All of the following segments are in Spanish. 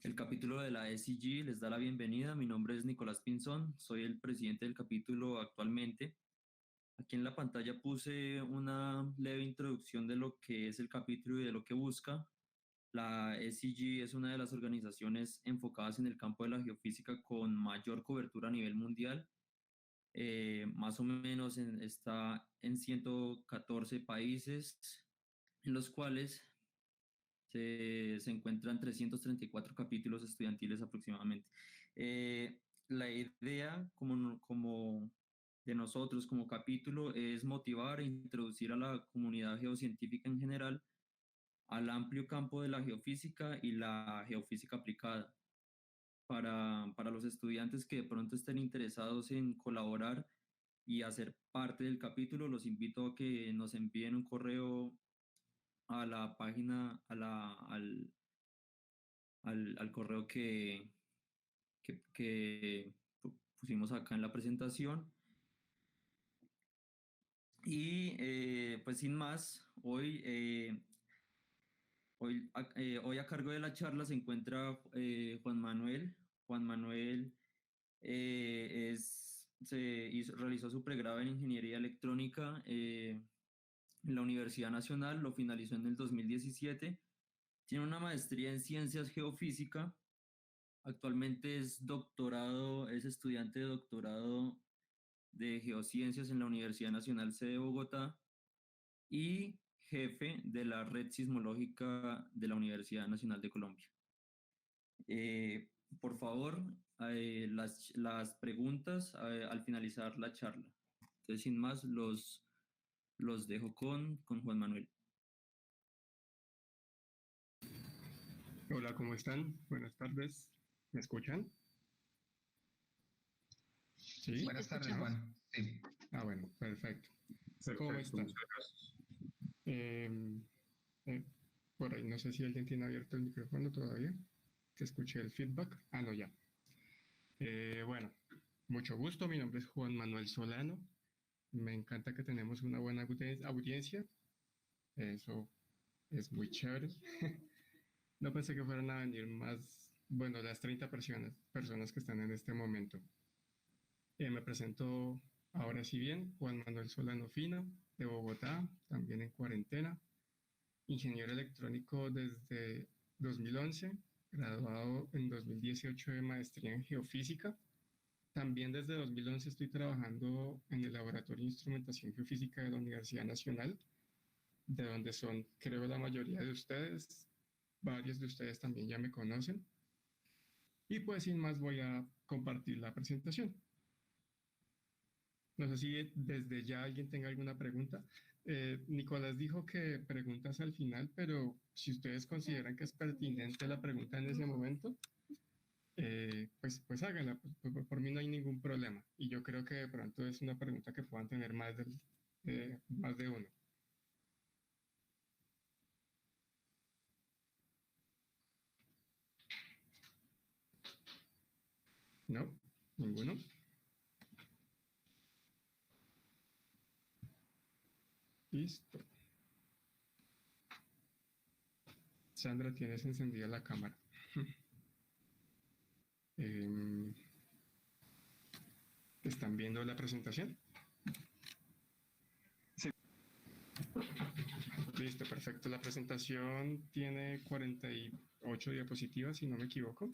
El capítulo de la SCG les da la bienvenida. Mi nombre es Nicolás Pinzón, soy el presidente del capítulo actualmente. Aquí en la pantalla puse una leve introducción de lo que es el capítulo y de lo que busca. La SCG es una de las organizaciones enfocadas en el campo de la geofísica con mayor cobertura a nivel mundial. Más o menos está en 114 países, en los cuales se encuentran 334 capítulos estudiantiles aproximadamente. La idea como de nosotros como capítulo es motivar e introducir a la comunidad geocientífica en general al amplio campo de la geofísica y la geofísica aplicada. Para los estudiantes que de pronto estén interesados en colaborar y hacer parte del capítulo, los invito a que nos envíen un correo a la página, al correo que pusimos acá en la presentación. Y pues sin más, hoy a cargo de la charla se encuentra Juan Manuel. Juan Manuel realizó su pregrado en Ingeniería Electrónica en la Universidad Nacional, lo finalizó en el 2017. Tiene una maestría en Ciencias Geofísica. Actualmente es estudiante de doctorado de Geociencias en la Universidad Nacional C de Bogotá y jefe de la Red Sismológica de la Universidad Nacional de Colombia. Por favor, las preguntas al finalizar la charla. Entonces, sin más, los dejo con Juan Manuel. Hola, ¿cómo están? Buenas tardes. ¿Me escuchan? Sí, buenas tardes, Juan. Sí. Bueno, perfecto. ¿Cómo están? Por ahí no sé si alguien tiene abierto el micrófono todavía, que escuché el feedback. No, ya. Bueno, mucho gusto. Mi nombre es Juan Manuel Solano. Me encanta que tenemos una buena audiencia. Eso es muy chévere. No pensé que fueran a venir más, bueno, las 30 personas que están en este momento. Me presento ahora sí bien, Juan Manuel Solano Fino, de Bogotá, también en cuarentena, ingeniero electrónico desde 2011, graduado en 2018 de maestría en geofísica. También desde 2011 estoy trabajando en el Laboratorio de Instrumentación Geofísica de la Universidad Nacional, de donde son, creo, la mayoría de ustedes. Varios de ustedes también ya me conocen. Y pues sin más voy a compartir la presentación. No sé si desde ya alguien tenga alguna pregunta. Nicolás dijo que preguntas al final, pero si ustedes consideran que es pertinente la pregunta en ese momento, pues háganla. Por mí no hay ningún problema. Y yo creo que de pronto es una pregunta que puedan tener más de uno. ¿No? ¿Ninguno? Listo. Sandra, tienes encendida la cámara. ¿Están viendo la presentación? Sí. Listo, perfecto. La presentación tiene 48 diapositivas, si no me equivoco.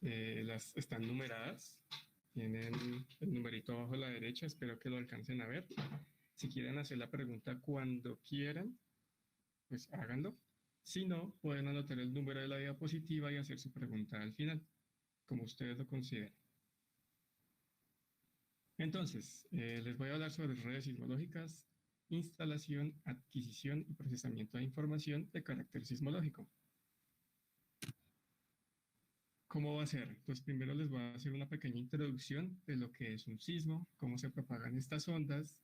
Las están numeradas. Tienen el numerito abajo a la derecha, espero que lo alcancen a ver. Si quieren hacer la pregunta cuando quieran, pues háganlo. Si no, pueden anotar el número de la diapositiva y hacer su pregunta al final, como ustedes lo consideren. Entonces, les voy a hablar sobre redes sismológicas, instalación, adquisición y procesamiento de información de carácter sismológico. ¿Cómo va a ser? Pues primero les voy a hacer una pequeña introducción de lo que es un sismo, cómo se propagan estas ondas,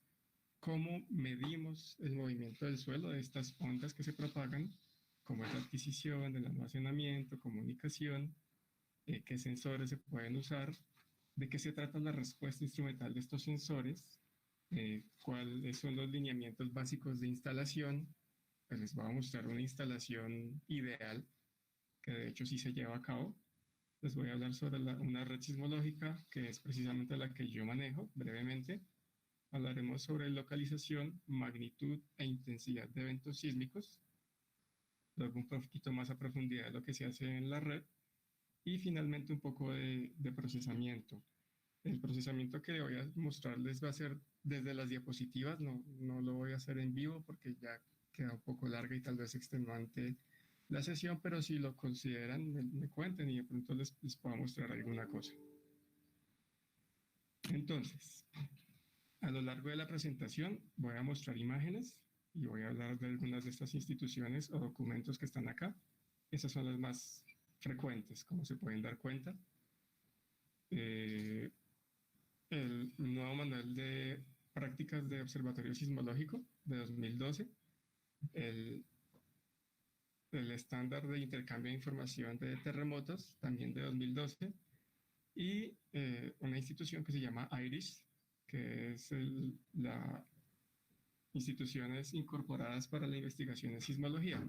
cómo medimos el movimiento del suelo de estas ondas que se propagan, cómo es la adquisición, el almacenamiento, comunicación, qué sensores se pueden usar, de qué se trata la respuesta instrumental de estos sensores, cuáles son los lineamientos básicos de instalación. Pues les voy a mostrar una instalación ideal que de hecho sí se lleva a cabo. Les voy a hablar sobre una red sismológica, que es precisamente la que yo manejo brevemente. Hablaremos sobre localización, magnitud e intensidad de eventos sísmicos, luego un poquito más a profundidad de lo que se hace en la red y finalmente un poco de procesamiento. El procesamiento que voy a mostrarles va a ser desde las diapositivas, no lo voy a hacer en vivo porque ya queda un poco larga y tal vez extenuante la sesión, pero si lo consideran, me cuenten y de pronto les puedo mostrar alguna cosa. Entonces, a lo largo de la presentación voy a mostrar imágenes y voy a hablar de algunas de estas instituciones o documentos que están acá. Esas son las más frecuentes, como se pueden dar cuenta. El nuevo manual de prácticas de observatorio sismológico de 2012, el estándar de intercambio de información de terremotos también de 2012 y una institución que se llama IRIS, que es la instituciones incorporadas para la investigación en sismología.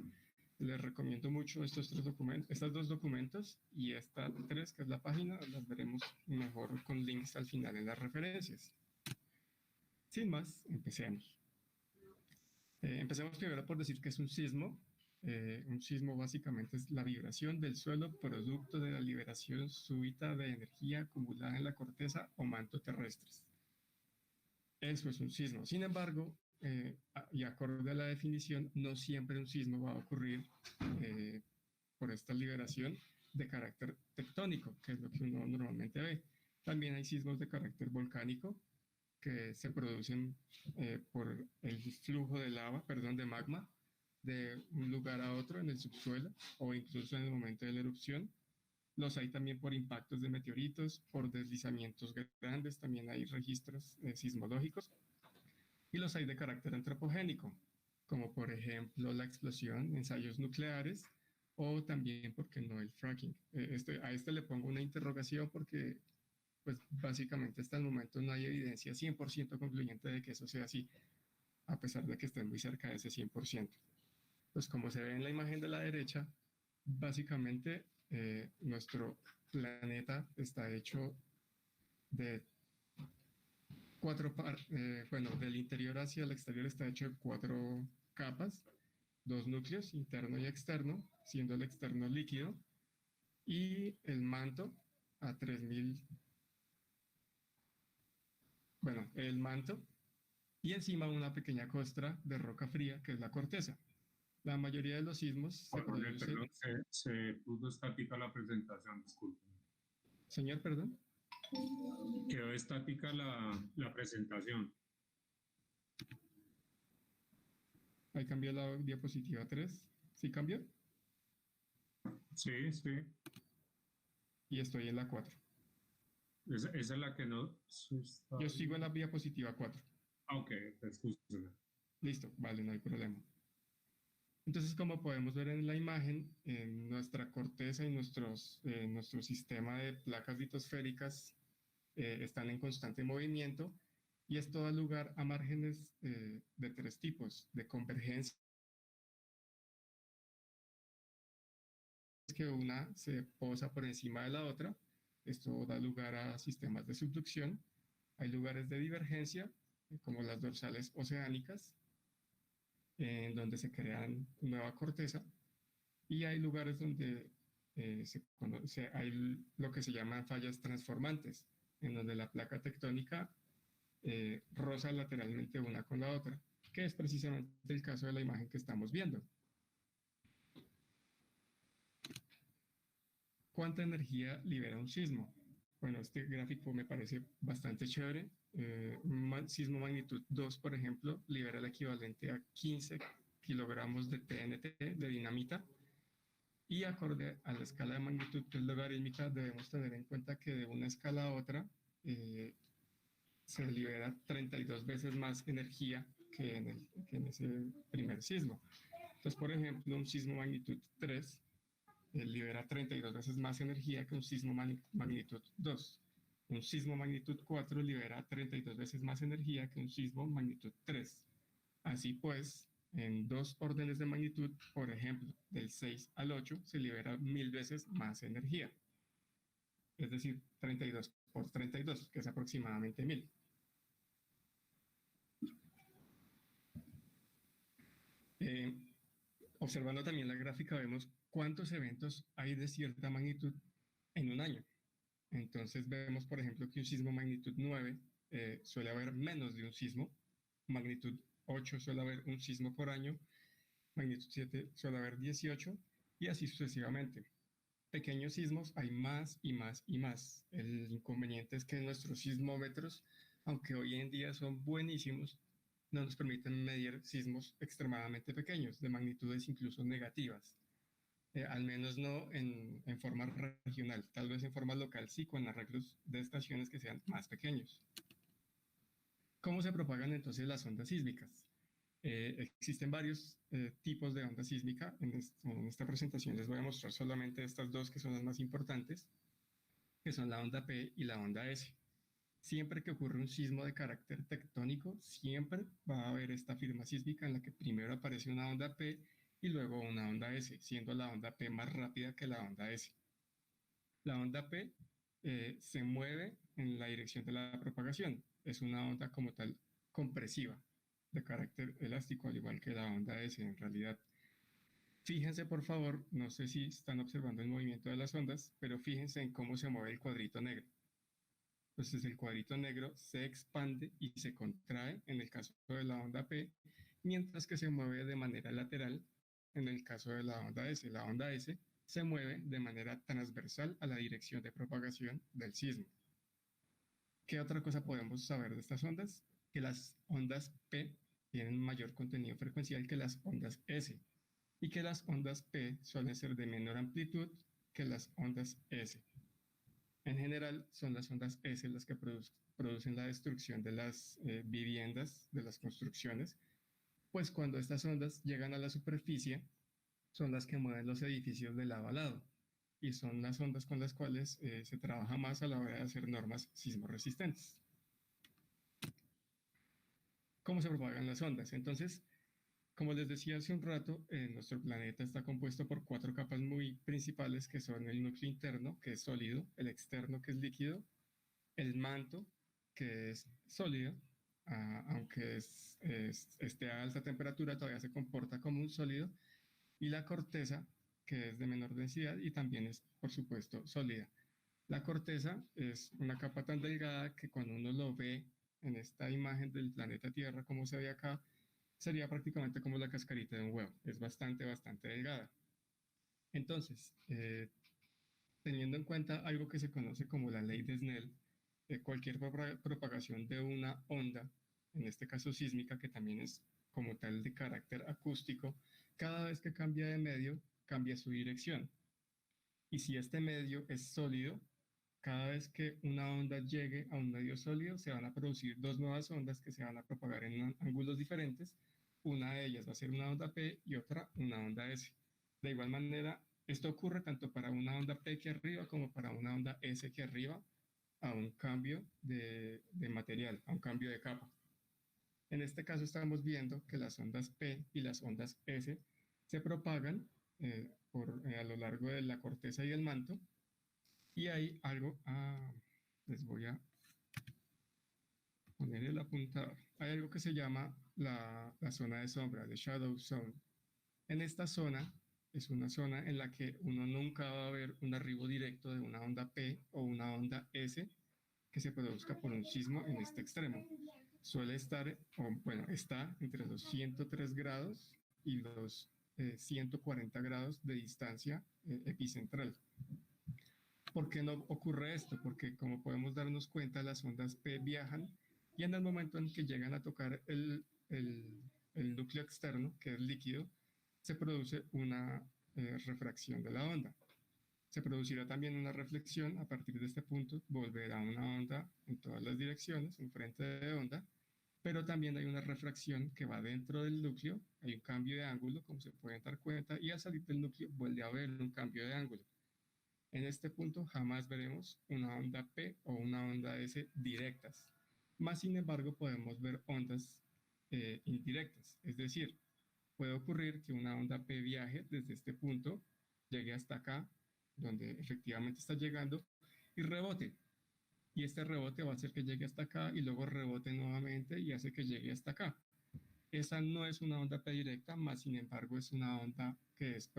Les recomiendo mucho estos dos documentos y esta 3, que es la página, las veremos mejor con links al final en las referencias. Sin más, empecemos. Empecemos primero por decir que es un sismo. Un sismo básicamente es la vibración del suelo producto de la liberación súbita de energía acumulada en la corteza o manto terrestres. Eso es un sismo. Sin embargo, y acorde a la definición, no siempre un sismo va a ocurrir por esta liberación de carácter tectónico, que es lo que uno normalmente ve. También hay sismos de carácter volcánico que se producen por el flujo de lava, de magma, de un lugar a otro en el subsuelo o incluso en el momento de la erupción. Los hay también por impactos de meteoritos, por deslizamientos grandes, también hay registros sismológicos. Y los hay de carácter antropogénico, como por ejemplo la explosión, ensayos nucleares, o también, ¿por qué no?, el fracking. A este le pongo una interrogación porque, pues, básicamente hasta el momento no hay evidencia 100% concluyente de que eso sea así, a pesar de que estén muy cerca de ese 100%. Pues como se ve en la imagen de la derecha, básicamente nuestro planeta está hecho de del interior hacia el exterior está hecho de 4 capas, 2 núcleos, interno y externo, siendo el externo líquido, y el manto a 3000, el manto, y encima una pequeña costra de roca fría, que es la corteza. La mayoría de los sismos se producen... Perdón, se puso estática la presentación, disculpe. Señor, perdón. Quedó estática la presentación. Ahí cambió la diapositiva 3. ¿Sí cambió? Sí, sí. Y estoy en la 4. Esa es la que no... Yo sigo en la diapositiva 4. Ah, ok, excúseme. Listo, vale, no hay problema. Entonces, como podemos ver en la imagen, en nuestra corteza y nuestro sistema de placas litosféricas están en constante movimiento y esto da lugar a márgenes de 3 tipos: de convergencia, que una se posa por encima de la otra. Esto da lugar a sistemas de subducción. Hay lugares de divergencia, como las dorsales oceánicas, en donde se crean nueva corteza, y hay lugares donde hay lo que se llaman fallas transformantes, en donde la placa tectónica roza lateralmente una con la otra, que es precisamente el caso de la imagen que estamos viendo. ¿Cuánta energía libera un sismo? Bueno, este gráfico me parece bastante chévere. Un sismo magnitud 2, por ejemplo, libera el equivalente a 15 kilogramos de TNT, de dinamita. Y acorde a la escala de magnitud, que es logarítmica, debemos tener en cuenta que de una escala a otra se libera 32 veces más energía que en ese primer sismo. Entonces, por ejemplo, un sismo magnitud 3 libera 32 veces más energía que un sismo magnitud 2. Un sismo magnitud 4 libera 32 veces más energía que un sismo magnitud 3. Así pues, en 2 órdenes de magnitud, por ejemplo, del 6 al 8, se libera 1000 veces más energía. Es decir, 32 por 32, que es aproximadamente 1000. Observando también la gráfica, vemos cuántos eventos hay de cierta magnitud en un año. Entonces vemos, por ejemplo, que un sismo magnitud 9 suele haber menos de un sismo, magnitud 8 suele haber un sismo por año, magnitud 7 suele haber 18 y así sucesivamente. Pequeños sismos hay más y más y más. El inconveniente es que nuestros sismómetros, aunque hoy en día son buenísimos, no nos permiten medir sismos extremadamente pequeños, de magnitudes incluso negativas. Al menos no en forma regional, tal vez en forma local sí, con arreglos de estaciones que sean más pequeños. ¿Cómo se propagan entonces las ondas sísmicas? Existen varios tipos de onda sísmica. En esta presentación les voy a mostrar solamente estas dos que son las más importantes, que son la onda P y la onda S. Siempre que ocurre un sismo de carácter tectónico, siempre va a haber esta firma sísmica en la que primero aparece una onda P y luego una onda S, siendo la onda P más rápida que la onda S. La onda P se mueve en la dirección de la propagación. Es una onda como tal compresiva, de carácter elástico, al igual que la onda S en realidad. Fíjense, por favor, no sé si están observando el movimiento de las ondas, pero fíjense en cómo se mueve el cuadrito negro. Entonces el cuadrito negro se expande y se contrae en el caso de la onda P, mientras que se mueve de manera lateral en el caso de la onda S. La onda S se mueve de manera transversal a la dirección de propagación del sismo. ¿Qué otra cosa podemos saber de estas ondas? Que las ondas P tienen mayor contenido frecuencial que las ondas S y que las ondas P suelen ser de menor amplitud que las ondas S. En general, son las ondas S las que producen la destrucción de las viviendas, de las construcciones, pues cuando estas ondas llegan a la superficie, son las que mueven los edificios de lado a lado y son las ondas con las cuales se trabaja más a la hora de hacer normas sismorresistentes. ¿Cómo se propagan las ondas? Entonces, como les decía hace un rato, nuestro planeta está compuesto por 4 capas muy principales que son el núcleo interno, que es sólido, el externo, que es líquido, el manto, que es sólido, aunque esté a alta temperatura, todavía se comporta como un sólido, y la corteza, que es de menor densidad y también es, por supuesto, sólida. La corteza es una capa tan delgada que cuando uno lo ve en esta imagen del planeta Tierra, como se ve acá, sería prácticamente como la cascarita de un huevo. Es bastante delgada. Entonces, teniendo en cuenta algo que se conoce como la ley de Snell, cualquier propagación de una onda, en este caso sísmica, que también es como tal de carácter acústico, cada vez que cambia de medio, cambia su dirección. Y si este medio es sólido, cada vez que una onda llegue a un medio sólido, se van a producir 2 nuevas ondas que se van a propagar en ángulos diferentes. Una de ellas va a ser una onda P y otra una onda S. De igual manera, esto ocurre tanto para una onda P aquí arriba como para una onda S aquí arriba, a un cambio de material, a un cambio de capa. En este caso estamos viendo que las ondas P y las ondas S se propagan a lo largo de la corteza y el manto, y hay algo, les voy a poner el apuntador, hay algo que se llama la zona de sombra, de shadow zone. En esta zona es una zona en la que uno nunca va a ver un arribo directo de una onda P o una onda S que se produzca por un sismo en este extremo. Suele estar, está entre los 103 grados y los 140 grados de distancia epicentral. ¿Por qué no ocurre esto? Porque como podemos darnos cuenta, las ondas P viajan y en el momento en que llegan a tocar el núcleo externo, que es líquido, se produce una refracción de la onda. Se producirá también una reflexión. A partir de este punto volverá una onda en todas las direcciones, en frente de onda, pero también hay una refracción que va dentro del núcleo, hay un cambio de ángulo, como se pueden dar cuenta, y al salir del núcleo vuelve a haber un cambio de ángulo. En este punto jamás veremos una onda P o una onda S directas, más sin embargo podemos ver ondas indirectas, es decir, puede ocurrir que una onda P viaje desde este punto, llegue hasta acá, donde efectivamente está llegando, y rebote. Y este rebote va a hacer que llegue hasta acá y luego rebote nuevamente y hace que llegue hasta acá. Esa no es una onda P directa, más sin embargo es una onda que es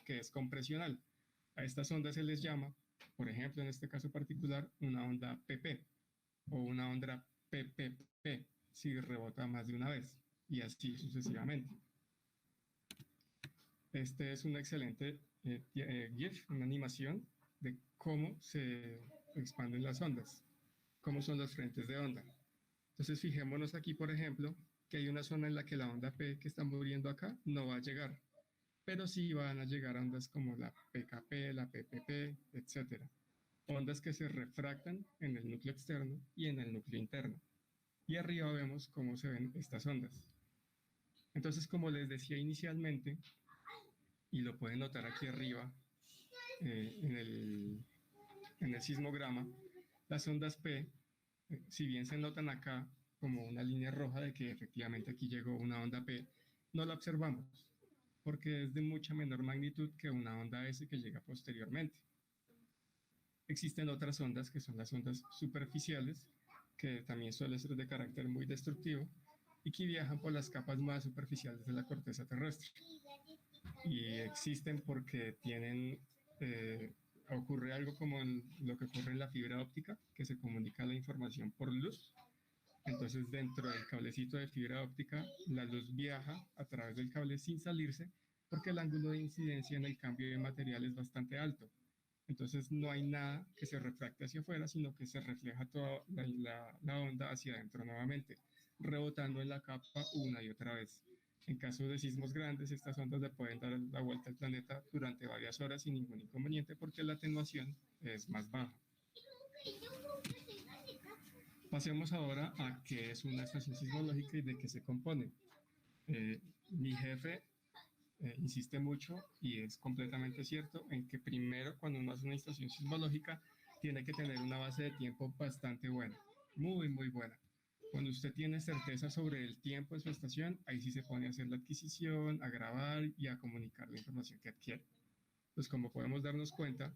que es compresional. A estas ondas se les llama, por ejemplo, en este caso particular, una onda PP o una onda PPP si rebota más de una vez y así sucesivamente. Este es un excelente GIF, una animación de cómo se expanden las ondas, cómo son los frentes de onda. Entonces fijémonos aquí, por ejemplo, que hay una zona en la que la onda P que está muriendo acá no va a llegar, pero sí van a llegar ondas como la PKP, la PPP, etc. Ondas que se refractan en el núcleo externo y en el núcleo interno. Y arriba vemos cómo se ven estas ondas. Entonces, como les decía inicialmente, y lo pueden notar aquí arriba en el sismograma, las ondas P, si bien se notan acá como una línea roja de que efectivamente aquí llegó una onda P, no la observamos porque es de mucha menor magnitud que una onda S que llega posteriormente. Existen otras ondas que son las ondas superficiales, que también suelen ser de carácter muy destructivo y que viajan por las capas más superficiales de la corteza terrestre. Y existen porque ocurre algo como lo que ocurre en la fibra óptica, que se comunica la información por luz. Entonces, dentro del cablecito de fibra óptica, la luz viaja a través del cable sin salirse, porque el ángulo de incidencia en el cambio de material es bastante alto. Entonces, no hay nada que se refracte hacia afuera, sino que se refleja toda la onda hacia adentro nuevamente, rebotando en la capa una y otra vez. En caso de sismos grandes, estas ondas le pueden dar la vuelta al planeta durante varias horas sin ningún inconveniente, porque la atenuación es más baja. Pasemos ahora a qué es una estación sismológica y de qué se compone. Mi jefe insiste mucho, y es completamente cierto, en que primero cuando uno hace una estación sismológica tiene que tener una base de tiempo bastante buena, muy muy buena. Cuando usted tiene certeza sobre el tiempo de su estación, ahí sí se pone a hacer la adquisición, a grabar y a comunicar la información que adquiere. Pues como podemos darnos cuenta,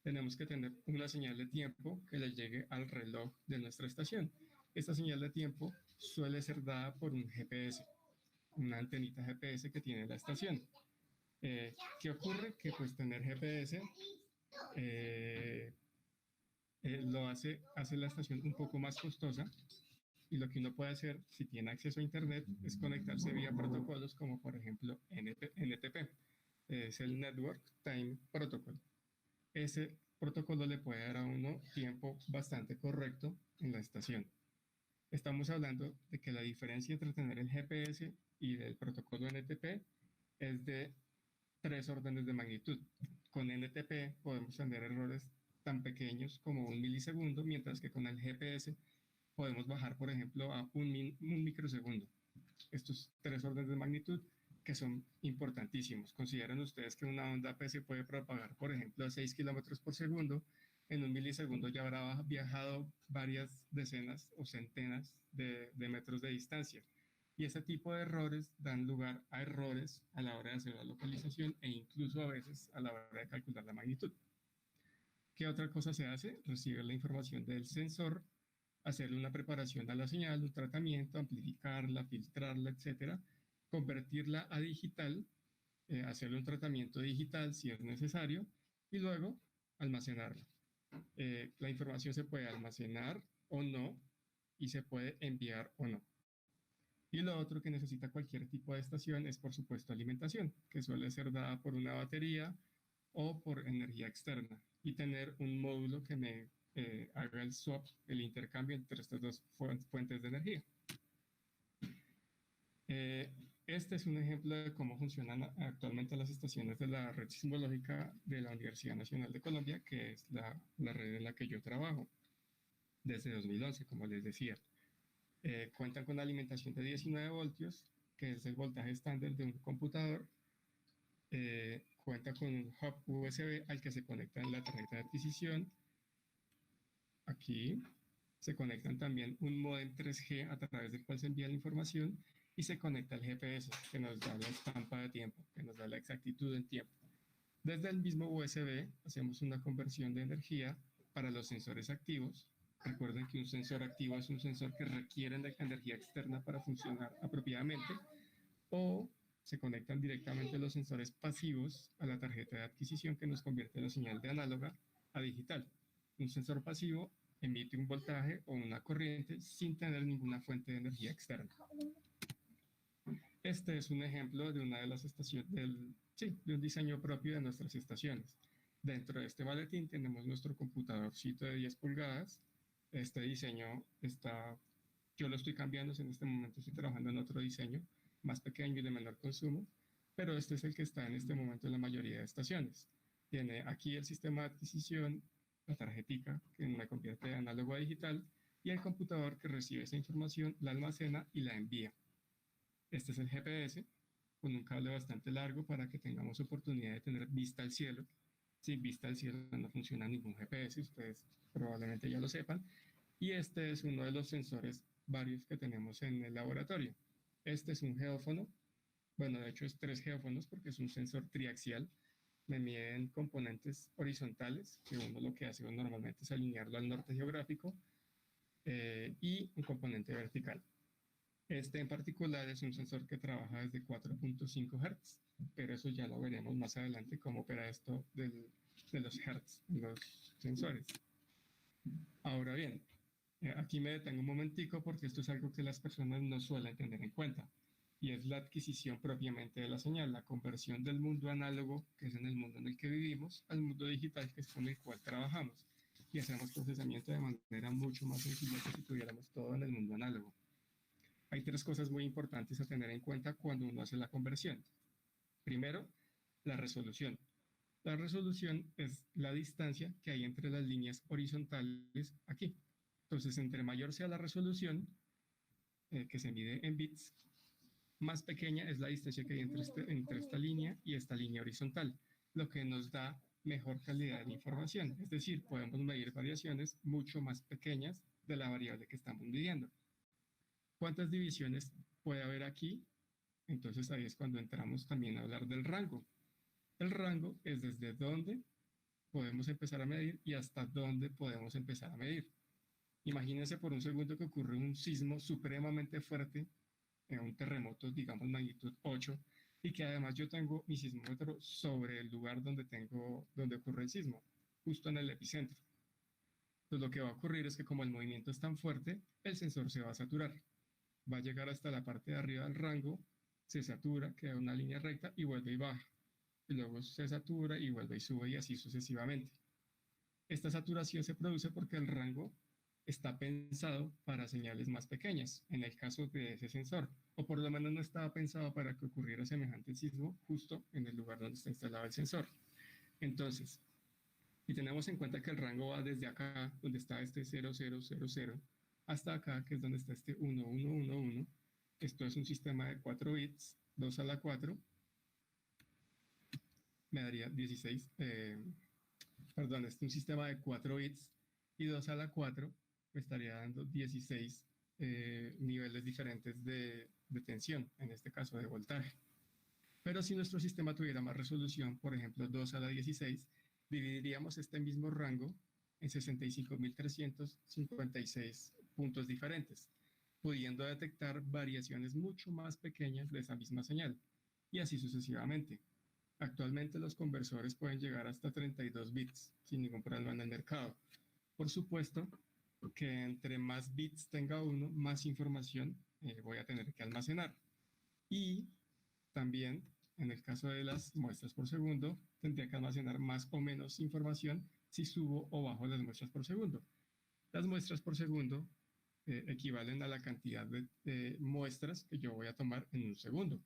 tenemos que tener una señal de tiempo que le llegue al reloj de nuestra estación. Esta señal de tiempo suele ser dada por un GPS, una antenita GPS que tiene la estación. ¿Qué ocurre? Que pues tener GPS hace la estación un poco más costosa, y lo que uno puede hacer si tiene acceso a internet es conectarse vía protocolos como por ejemplo NTP, es el Network Time Protocol. Ese protocolo le puede dar a uno tiempo bastante correcto en la estación. Estamos hablando de que la diferencia entre tener el GPS y el protocolo NTP es de 3 órdenes de magnitud. Con NTP podemos tener errores tan pequeños como 1 milisegundo, mientras que con el GPS podemos bajar, por ejemplo, a un microsegundo. Estos 3 órdenes de magnitud que son importantísimos. Consideren ustedes que una onda P se puede propagar, por ejemplo, a 6 kilómetros por segundo. En 1 milisegundo ya habrá viajado varias decenas o centenas de metros de distancia. Y ese tipo de errores dan lugar a errores a la hora de hacer la localización e incluso a veces a la hora de calcular la magnitud. ¿Qué otra cosa se hace? Recibir la información del sensor, hacerle una preparación a la señal, un tratamiento, amplificarla, filtrarla, etcétera, convertirla a digital, hacerle un tratamiento digital si es necesario, y luego almacenarla. La información se puede almacenar o no, y se puede enviar o no. Y lo otro que necesita cualquier tipo de estación es, por supuesto, alimentación, que suele ser dada por una batería o por energía externa, y tener un módulo que me haga el swap, el intercambio entre estas dos fuentes de energía. Este es un ejemplo de cómo funcionan actualmente las estaciones de la red sismológica de la Universidad Nacional de Colombia, que es la red en la que yo trabajo desde 2011, como les decía. Cuentan con alimentación de 19 voltios, que es el voltaje estándar de un computador. Cuenta con un hub USB al que se conecta la tarjeta de adquisición. Aquí se conectan también un módem 3G a través del cual se envía la información, y se conecta al GPS, que nos da la estampa de tiempo, que nos da la exactitud en tiempo. Desde el mismo USB hacemos una conversión de energía para los sensores activos. Recuerden que un sensor activo es un sensor que requiere energía externa para funcionar apropiadamente, o se conectan directamente los sensores pasivos a la tarjeta de adquisición, que nos convierte la señal de análoga a digital. Un sensor pasivo emite un voltaje o una corriente sin tener ninguna fuente de energía externa. Este es un ejemplo de una de las estaciones de un diseño propio de nuestras estaciones. Dentro de este maletín tenemos nuestro computadorcito de 10 pulgadas. Este diseño yo lo estoy cambiando, en este momento estoy trabajando en otro diseño más pequeño y de menor consumo, pero este es el que está en este momento en la mayoría de estaciones. Tiene aquí el sistema de adquisición, la tarjetica que me convierte de análogo a digital, y el computador que recibe esa información, la almacena y la envía. Este es el GPS, con un cable bastante largo para que tengamos oportunidad de tener vista al cielo. Sin vista al cielo no funciona ningún GPS, ustedes probablemente ya lo sepan. Y este es uno de los sensores varios que tenemos en el laboratorio. Este es un geófono. Bueno, de hecho es 3 geófonos porque es un sensor triaxial. Me miden componentes horizontales, que uno lo que hace normalmente es alinearlo al norte geográfico, y un componente vertical. Este en particular es un sensor que trabaja desde 4.5 Hz, pero eso ya lo veremos más adelante cómo opera esto de los Hz, los sensores. Ahora bien, aquí me detengo un momentico porque esto es algo que las personas no suelen tener en cuenta, y es la adquisición propiamente de la señal, la conversión del mundo análogo, que es en el mundo en el que vivimos, al mundo digital, que es con el cual trabajamos, y hacemos procesamiento de manera mucho más sencilla que si tuviéramos todo en el mundo análogo. Hay 3 cosas muy importantes a tener en cuenta cuando uno hace la conversión. Primero, la resolución. La resolución es la distancia que hay entre las líneas horizontales aquí. Entonces, entre mayor sea la resolución, que se mide en bits, más pequeña es la distancia que hay entre esta línea y esta línea horizontal, lo que nos da mejor calidad de información. Es decir, podemos medir variaciones mucho más pequeñas de la variable que estamos midiendo. ¿Cuántas divisiones puede haber aquí? Entonces ahí es cuando entramos también a hablar del rango. El rango es desde dónde podemos empezar a medir y hasta dónde podemos empezar a medir. Imagínense por un segundo que ocurre un sismo supremamente fuerte, un terremoto, digamos magnitud 8, y que además yo tengo mi sismómetro sobre el lugar donde ocurre el sismo, justo en el epicentro. Entonces lo que va a ocurrir es que como el movimiento es tan fuerte, el sensor se va a saturar. Va a llegar hasta la parte de arriba del rango, se satura, queda una línea recta y vuelve y baja. Y luego se satura y vuelve y sube, y así sucesivamente. Esta saturación se produce porque el rango está pensado para señales más pequeñas, en el caso de ese sensor, o por lo menos no estaba pensado para que ocurriera semejante sismo justo en el lugar donde está instalado el sensor. Entonces, y tenemos en cuenta que el rango va desde acá, donde está este 0000, hasta acá, que es donde está este 1111. Esto es un sistema de 4 bits, 2 a la 4, me daría 16, perdón, es un sistema de 4 bits y 2 a la 4 me estaría dando 16 niveles diferentes de tensión, en este caso de voltaje. Pero si nuestro sistema tuviera más resolución, por ejemplo 2 a la 16, dividiríamos este mismo rango en 65.356 puntos diferentes, pudiendo detectar variaciones mucho más pequeñas de esa misma señal, y así sucesivamente. Actualmente los conversores pueden llegar hasta 32 bits sin ningún problema en el mercado. Por supuesto que entre más bits tenga uno, más información voy a tener que almacenar. Y también, en el caso de las muestras por segundo, tendría que almacenar más o menos información si subo o bajo las muestras por segundo. Las muestras por segundo equivalen a la cantidad de muestras que yo voy a tomar en un segundo.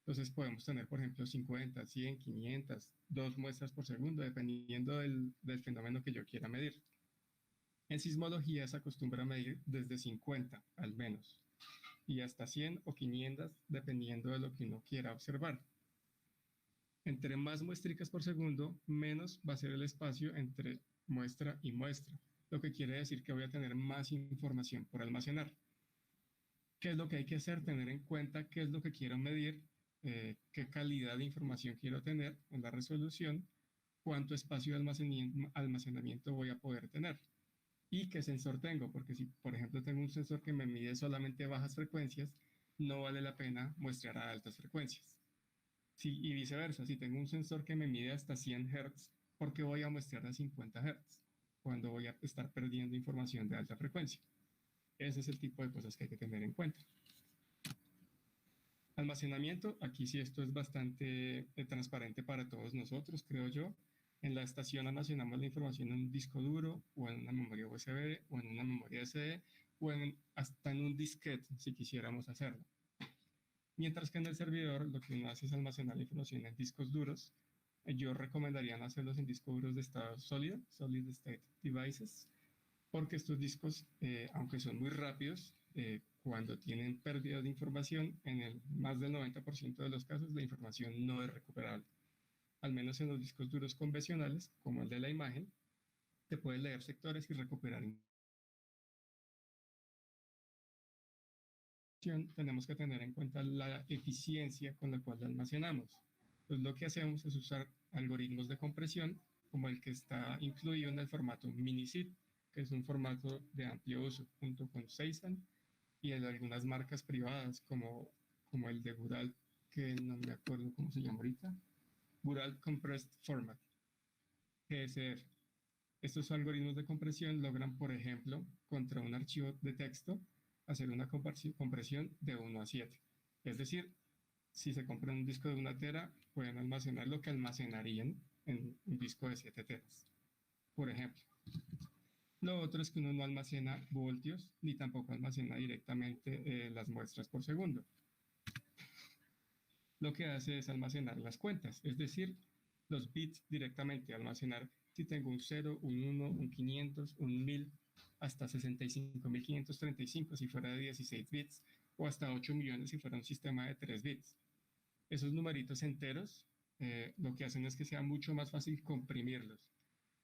Entonces podemos tener, por ejemplo, 50, 100, 500, 2 muestras por segundo, dependiendo del fenómeno que yo quiera medir. En sismología se acostumbra a medir desde 50 al menos, y hasta 100 o 500, dependiendo de lo que uno quiera observar. Entre más muestricas por segundo, menos va a ser el espacio entre muestra y muestra, lo que quiere decir que voy a tener más información por almacenar. ¿Qué es lo que hay que hacer? Tener en cuenta qué es lo que quiero medir, qué calidad de información quiero tener en la resolución, cuánto espacio de almacenamiento voy a poder tener y qué sensor tengo, porque si, por ejemplo, tengo un sensor que me mide solamente bajas frecuencias, no vale la pena muestrear a altas frecuencias. Sí, y viceversa, si tengo un sensor que me mide hasta 100 Hz, ¿por qué voy a muestrear a 50 Hz cuando voy a estar perdiendo información de alta frecuencia? Ese es el tipo de cosas que hay que tener en cuenta. Almacenamiento, aquí sí esto es bastante transparente para todos nosotros, creo yo. En la estación almacenamos la información en un disco duro o en una memoria USB o en una memoria SD o hasta en un disquete si quisiéramos hacerlo. Mientras que en el servidor lo que uno hace es almacenar la información en discos duros. Yo recomendaría hacerlos en discos duros de estado sólido, Solid State Devices, porque estos discos, aunque son muy rápidos, cuando tienen pérdida de información, en el más del 90% de los casos la información no es recuperable. Al menos en los discos duros convencionales, como el de la imagen, se puede leer sectores y recuperar información. Tenemos que tener en cuenta la eficiencia con la cual la almacenamos. Pues lo que hacemos es usar algoritmos de compresión, como el que está incluido en el formato MiniZip, que es un formato de amplio uso, junto con Seisan y en algunas marcas privadas, como el de Gural, que no me acuerdo cómo se llama ahorita, Gural Compressed Format, GSF. Estos algoritmos de compresión logran, por ejemplo, contra un archivo de texto, hacer una compresión de 1 a 7. Es decir, si se compran un disco de 1 tera, pueden almacenar lo que almacenarían en un disco de 7 teras, por ejemplo. Lo otro es que uno no almacena voltios ni tampoco almacena directamente las muestras por segundo. Lo que hace es almacenar las cuentas, es decir, los bits directamente, almacenar si tengo un 0, un 1, un 500, un 1000, hasta 65.535 si fuera de 16 bits, o hasta 8 millones si fuera un sistema de 3 bits. Esos numeritos enteros lo que hacen es que sea mucho más fácil comprimirlos,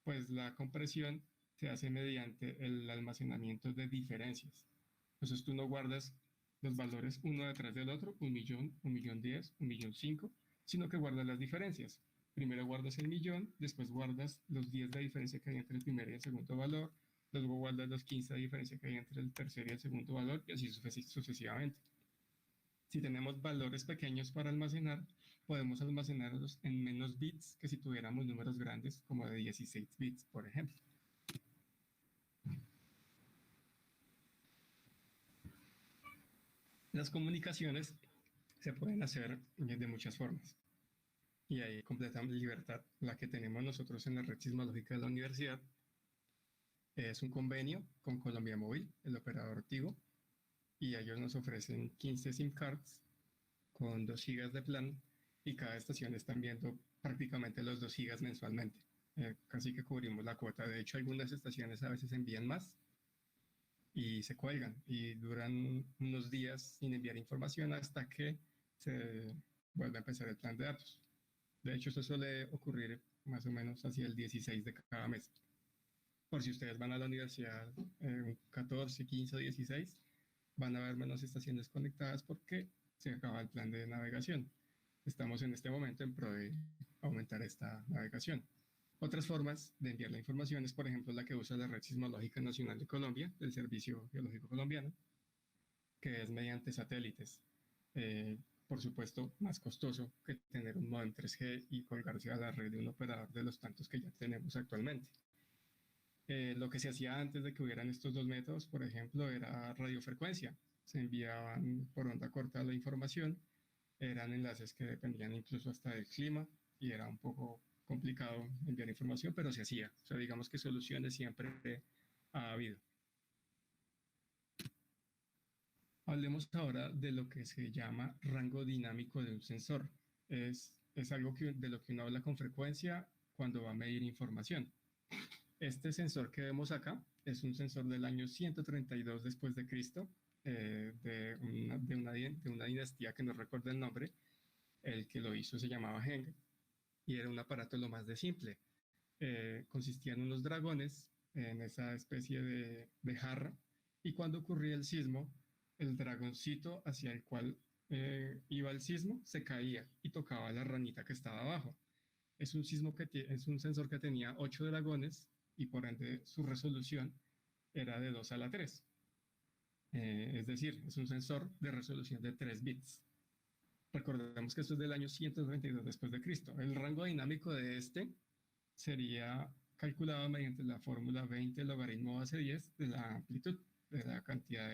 pues la compresión se hace mediante el almacenamiento de diferencias. Entonces tú no guardas los valores uno detrás del otro, 1.000.000, 1.010.000, 1.005.000, sino que guardas las diferencias. Primero guardas el millón, después guardas los 10 de diferencia que hay entre el primer y el segundo valor, luego guardas los 15 de diferencia que hay entre el tercer y el segundo valor, y así sucesivamente. Si tenemos valores pequeños para almacenar, podemos almacenarlos en menos bits que si tuviéramos números grandes como de 16 bits, por ejemplo. Las comunicaciones se pueden hacer de muchas formas y hay completa libertad. La que tenemos nosotros en la red sismológica de la universidad es un convenio con Colombia Móvil, el operador Tigo, y ellos nos ofrecen 15 SIM cards con 2 gigas de plan y cada estación están viendo prácticamente los 2 gigas mensualmente. Casi que cubrimos la cuota. De hecho, algunas estaciones a veces envían más y se cuelgan y duran unos días sin enviar información hasta que se vuelve a empezar el plan de datos. De hecho, eso suele ocurrir más o menos hacia el 16 de cada mes. Por si ustedes van a la universidad 14, 15 o 16, van a haber menos estaciones conectadas porque se acaba el plan de navegación. Estamos en este momento en pro de aumentar esta navegación. Otras formas de enviar la información es, por ejemplo, la que usa la Red Sismológica Nacional de Colombia, del Servicio Geológico Colombiano, que es mediante satélites. Por supuesto, más costoso que tener un modem 3G y colgarse a la red de un operador de los tantos que ya tenemos actualmente. Lo que se hacía antes de que hubieran estos dos métodos, por ejemplo, era radiofrecuencia. Se enviaban por onda corta la información, eran enlaces que dependían incluso hasta del clima y era un poco complicado enviar información, pero se hacía. O sea, digamos que soluciones siempre ha habido. Hablemos ahora de lo que se llama rango dinámico de un sensor. Es algo de lo que uno habla con frecuencia cuando va a medir información. Este sensor que vemos acá es un sensor del año 132 después de Cristo, de una dinastía que no recuerdo el nombre. El que lo hizo se llamaba Heng y era un aparato lo más de simple. Consistía en unos dragones en esa especie de jarra, y cuando ocurría el sismo el dragoncito hacia el cual iba el sismo se caía y tocaba la ranita que estaba abajo. Es un es un sensor que tenía 8 dragones y por ende su resolución era de 2 a la 3. Es decir, es un sensor de resolución de 3 bits. Recordemos que esto es del año 192 después de Cristo. El rango dinámico de este sería calculado mediante la fórmula 20 logaritmo base 10 de la amplitud, de la cantidad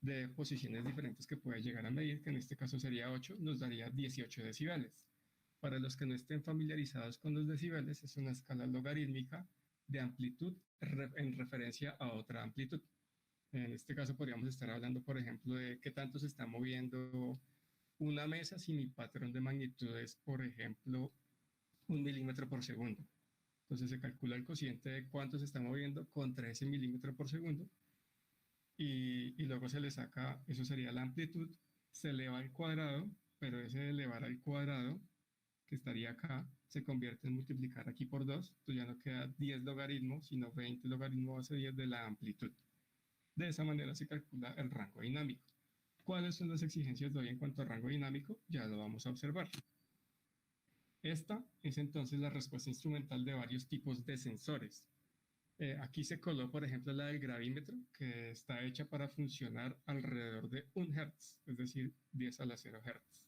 de posiciones diferentes que puede llegar a medir, que en este caso sería 8, nos daría 18 decibeles. Para los que no estén familiarizados con los decibeles, es una escala logarítmica de amplitud en referencia a otra amplitud. En este caso podríamos estar hablando, por ejemplo, de qué tanto se está moviendo una mesa si mi patrón de magnitud es, por ejemplo, 1 milímetro por segundo. Entonces se calcula el cociente de cuánto se está moviendo contra ese milímetro por segundo y luego se le saca, eso sería la amplitud, se eleva al cuadrado, pero ese elevar al cuadrado que estaría acá se convierte en multiplicar aquí por 2, entonces ya no queda 10 logaritmos, sino 20 logaritmo base 10 de la amplitud. De esa manera se calcula el rango dinámico. ¿Cuáles son las exigencias de hoy en cuanto a rango dinámico? Ya lo vamos a observar. Esta es entonces la respuesta instrumental de varios tipos de sensores. Aquí se coló, por ejemplo, la del gravímetro, que está hecha para funcionar alrededor de 1 Hz, es decir, 10 a la 0 Hz.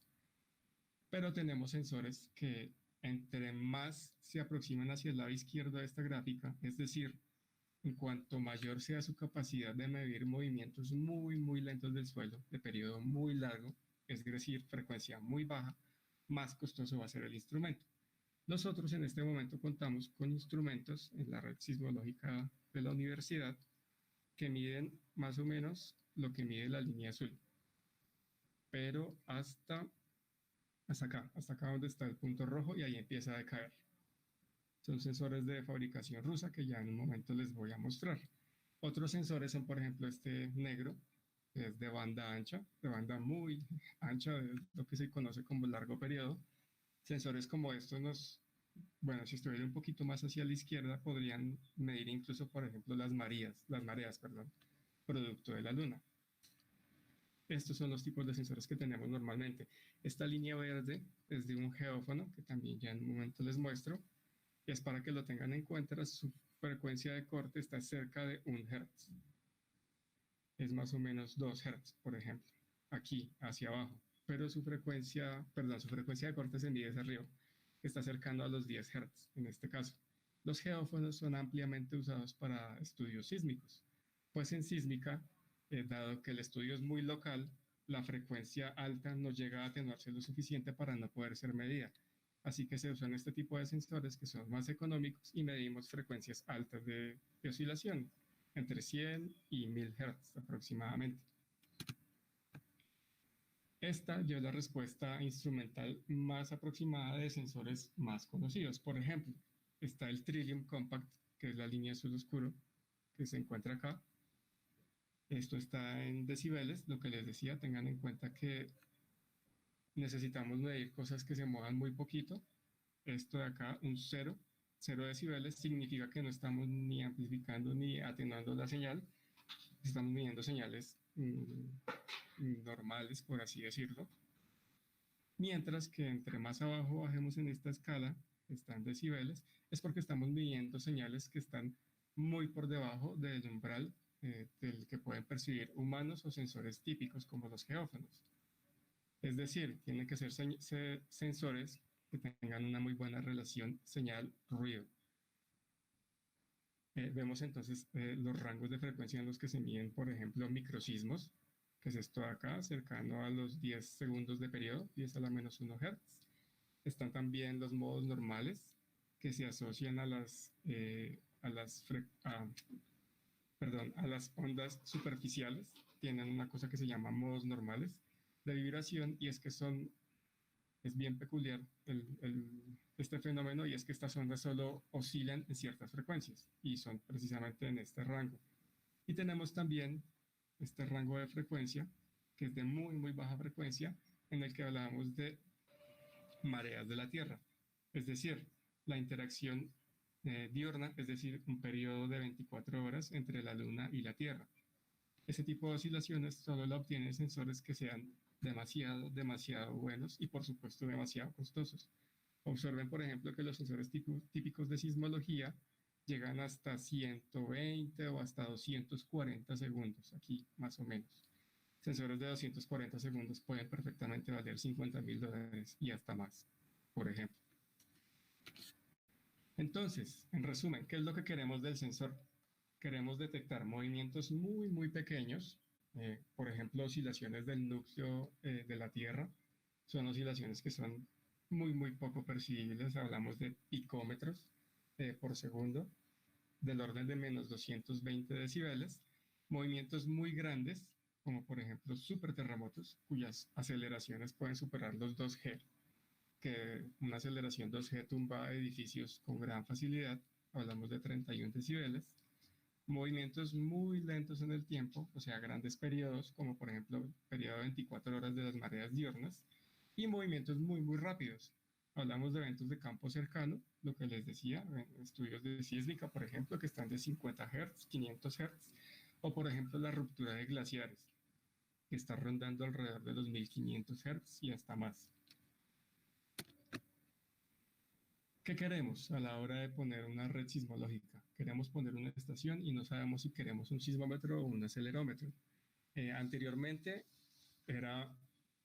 Pero tenemos sensores que entre más se aproximan hacia el lado izquierdo de esta gráfica, es decir, en cuanto mayor sea su capacidad de medir movimientos muy lentos del suelo, de periodo muy largo, es decir, frecuencia muy baja, más costoso va a ser el instrumento. Nosotros en este momento contamos con instrumentos en la red sismológica de la universidad que miden más o menos lo que mide la línea azul, pero hasta acá donde está el punto rojo y ahí empieza a decaer. Son sensores de fabricación rusa que ya en un momento les voy a mostrar. Otros sensores son, por ejemplo, este negro, que es de banda ancha, de banda muy ancha, de lo que se conoce como largo periodo. Sensores como estos bueno, si estuviera un poquito más hacia la izquierda, podrían medir incluso, por ejemplo, las mareas, producto de la Luna. Estos son los tipos de sensores que tenemos normalmente. Esta línea verde es de un geófono, que también ya en un momento les muestro, y es para que lo tengan en cuenta, su frecuencia de corte está cerca de 1 Hz. Es más o menos 2 Hz, por ejemplo, aquí hacia abajo, pero su frecuencia de corte se mide hacia arriba, que está cercano a los 10 Hz en este caso. Los geófonos son ampliamente usados para estudios sísmicos, pues en sísmica, dado que el estudio es muy local, la frecuencia alta no llega a atenuarse lo suficiente para no poder ser medida. Así que se usan este tipo de sensores que son más económicos y medimos frecuencias altas de oscilación, entre 100 y 1000 Hz aproximadamente. Esta ya es la respuesta instrumental más aproximada de sensores más conocidos. Por ejemplo, está el Trillium Compact, que es la línea azul oscuro que se encuentra acá. Esto está en decibeles, lo que les decía, tengan en cuenta que necesitamos medir cosas que se muevan muy poquito. Esto de acá, un 0 decibeles, significa que no estamos ni amplificando ni atenuando la señal. Estamos midiendo señales normales, por así decirlo. Mientras que entre más abajo bajemos en esta escala, están decibeles, es porque estamos midiendo señales que están muy por debajo del umbral del que pueden percibir humanos o sensores típicos como los geófonos. Es decir, tienen que ser sensores que tengan una muy buena relación señal-ruido. Vemos entonces los rangos de frecuencia en los que se miden, por ejemplo, microsismos, que es esto de acá, cercano a los 10 segundos de periodo, 10 a la menos 1 Hz. Están también los modos normales, que se asocian a las ondas superficiales. Tienen una cosa que se llama modos normales de vibración, y es que es bien peculiar este fenómeno, y es que estas ondas solo oscilan en ciertas frecuencias, y son precisamente en este rango. Y tenemos también este rango de frecuencia, que es de muy baja frecuencia, en el que hablábamos de mareas de la Tierra, es decir, la interacción diurna, es decir, un periodo de 24 horas entre la Luna y la Tierra. Ese tipo de oscilaciones solo la obtienen sensores que sean demasiado buenos y por supuesto demasiado costosos. Observen, por ejemplo, que los sensores típicos de sismología llegan hasta 120 o hasta 240 segundos, aquí más o menos. Sensores de 240 segundos pueden perfectamente valer $50.000 y hasta más, por ejemplo. Entonces, en resumen, ¿qué es lo que queremos del sensor? Queremos detectar movimientos muy pequeños, por ejemplo, oscilaciones del núcleo de la Tierra. Son oscilaciones que son muy poco percibibles, hablamos de picómetros por segundo, del orden de menos 220 decibeles, movimientos muy grandes, como por ejemplo superterremotos, cuyas aceleraciones pueden superar los 2G, que una aceleración 2G tumba edificios con gran facilidad, hablamos de 31 decibeles, movimientos muy lentos en el tiempo, o sea, grandes periodos, como por ejemplo el periodo de 24 horas de las mareas diurnas, y movimientos muy rápidos. Hablamos de eventos de campo cercano, lo que les decía, estudios de sísmica, por ejemplo, que están de 50 Hz, 500 Hz, o por ejemplo la ruptura de glaciares, que está rondando alrededor de los 1500 Hz y hasta más. ¿Qué queremos a la hora de poner una red sismológica? Queremos poner una estación y no sabemos si queremos un sismómetro o un acelerómetro. Anteriormente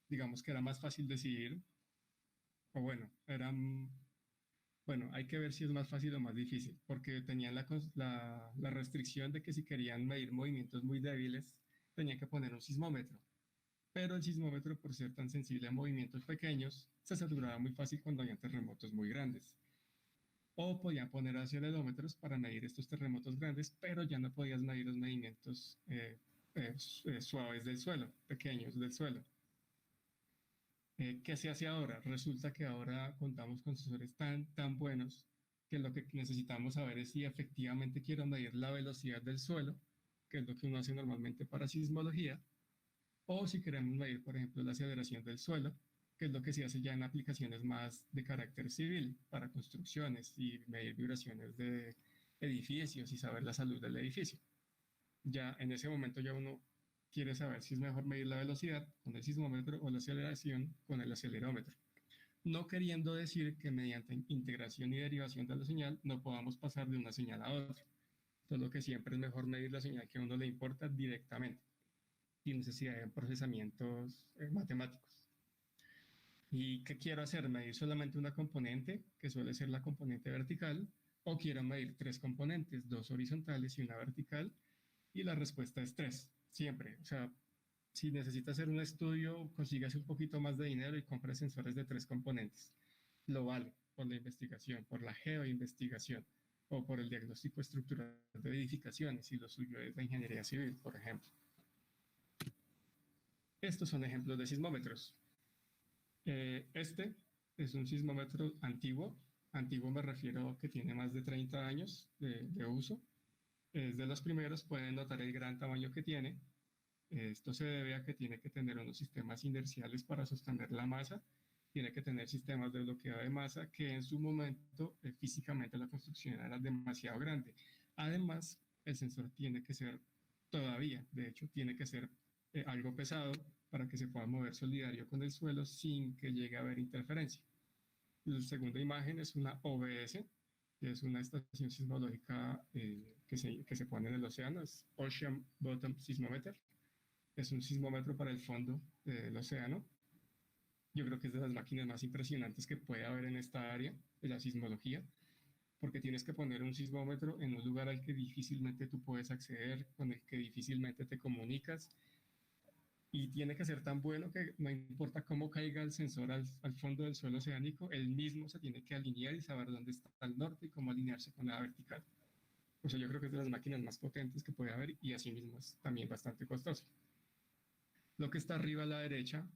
digamos que era más fácil decidir, o bueno, hay que ver si es más fácil o más difícil, porque tenían la restricción de que si querían medir movimientos muy débiles, tenían que poner un sismómetro. Pero el sismómetro, por ser tan sensible a movimientos pequeños, se saturaba muy fácil cuando había terremotos muy grandes. O podían poner acelerómetros para medir estos terremotos grandes, pero ya no podías medir los movimientos suaves del suelo, pequeños del suelo. ¿Qué se hace ahora? Resulta que ahora contamos con sensores tan buenos que lo que necesitamos saber es si efectivamente quiero medir la velocidad del suelo, que es lo que uno hace normalmente para sismología, o si queremos medir, por ejemplo, la aceleración del suelo, que es lo que se hace ya en aplicaciones más de carácter civil, para construcciones y medir vibraciones de edificios y saber la salud del edificio. Ya en ese momento ya uno quiere saber si es mejor medir la velocidad con el sismómetro o la aceleración con el acelerómetro. No queriendo decir que mediante integración y derivación de la señal no podamos pasar de una señal a otra, solo que siempre es mejor medir la señal que a uno le importa directamente, sin necesidad de procesamientos matemáticos. ¿Y qué quiero hacer? ¿Medir solamente una componente, que suele ser la componente vertical, o quiero medir 3 componentes, 2 horizontales y una vertical? Y la respuesta es 3, siempre. O sea, si necesita hacer un estudio, consígase un poquito más de dinero y compre sensores de 3 componentes. Lo vale por la investigación, por la geoinvestigación o por el diagnóstico estructural de edificaciones, y lo suyo es la ingeniería civil, por ejemplo. Estos son ejemplos de sismómetros. Este es un sismómetro antiguo. Antiguo me refiero a que tiene más de 30 años de uso. Es de los primeros, pueden notar el gran tamaño que tiene. Esto se debe a que tiene que tener unos sistemas inerciales para sostener la masa. Tiene que tener sistemas de bloqueo de masa, que en su momento físicamente la construcción era demasiado grande. Además, el sensor tiene que ser de hecho, tiene que ser algo pesado para que se pueda mover solidario con el suelo sin que llegue a haber interferencia. La segunda imagen es una OBS, que es una estación sismológica que se pone en el océano, es Ocean Bottom Seismometer. Es un sismómetro para el fondo del océano. Yo creo que es de las máquinas más impresionantes que puede haber en esta área de la sismología, porque tienes que poner un sismómetro en un lugar al que difícilmente tú puedes acceder, con el que difícilmente te comunicas, y tiene que ser tan bueno que no importa cómo caiga el sensor al fondo del suelo oceánico, él mismo se tiene que alinear y saber dónde está el norte y cómo alinearse con la vertical. O sea, yo creo que es de las máquinas más potentes que puede haber y asimismo es también bastante costoso. Lo que está arriba a la derecha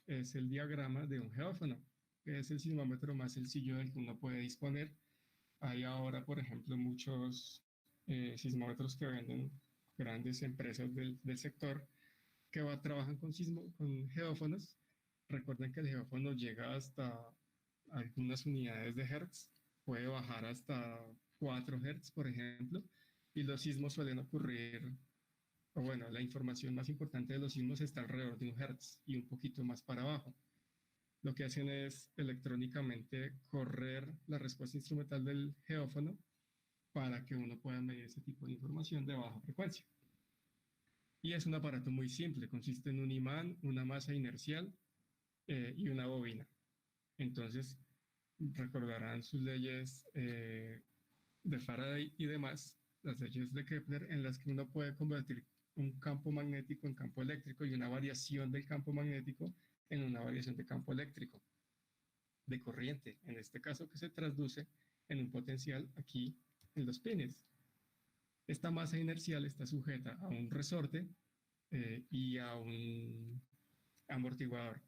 es el diagrama de un geófono, que es el sismómetro más sencillo del que uno puede disponer. Hay ahora, por ejemplo, muchos sismómetros que venden grandes empresas del sector que trabajan con geófonos. Recuerden que el geófono llega hasta algunas unidades de Hertz, puede bajar hasta 4 Hz, por ejemplo, y los sismos suelen ocurrir o bueno, la información más importante de los sismos está alrededor de 1 Hz y un poquito más para abajo. Lo que hacen es electrónicamente correr la respuesta instrumental del geófono para que uno pueda medir ese tipo de información de baja frecuencia. Y es un aparato muy simple, consiste en un imán, una masa inercial y una bobina. Entonces, recordarán sus leyes de Faraday y demás, las leyes de Kepler, en las que uno puede convertir un campo magnético en campo eléctrico y una variación del campo magnético en una variación de campo eléctrico, de corriente, en este caso que se traduce en un potencial aquí en los pines. Esta masa inercial está sujeta a un resorte y a un amortiguador.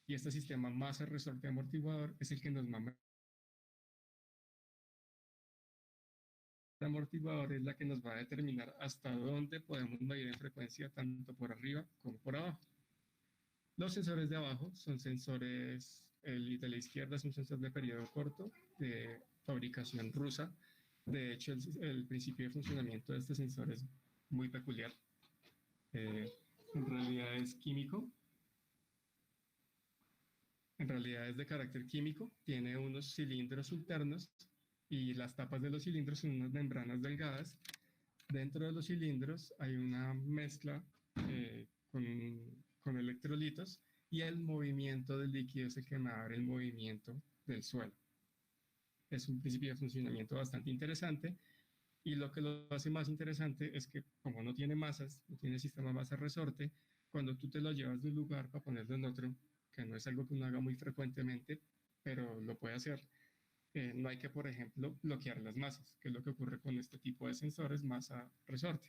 Y este sistema masa-resorte-amortiguador es el que nos manda. El amortiguador es la que nos va a determinar hasta dónde podemos medir en frecuencia, tanto por arriba como por abajo. Los sensores de abajo son sensores, el de la izquierda es un sensor de periodo corto de fabricación rusa. De hecho, el principio de funcionamiento de este sensor es muy peculiar. En realidad es químico. En realidad es de carácter químico. Tiene unos cilindros internos y las tapas de los cilindros son unas membranas delgadas. Dentro de los cilindros hay una mezcla con electrolitos y el movimiento del líquido es el que me abre el movimiento del suelo. Es un principio de funcionamiento bastante interesante y lo que lo hace más interesante es que como no tiene masas, no tiene sistema masa-resorte, cuando tú te lo llevas de un lugar para ponerlo en otro, que no es algo que uno haga muy frecuentemente, pero lo puede hacer, no hay que, por ejemplo, bloquear las masas, que es lo que ocurre con este tipo de sensores masa-resorte.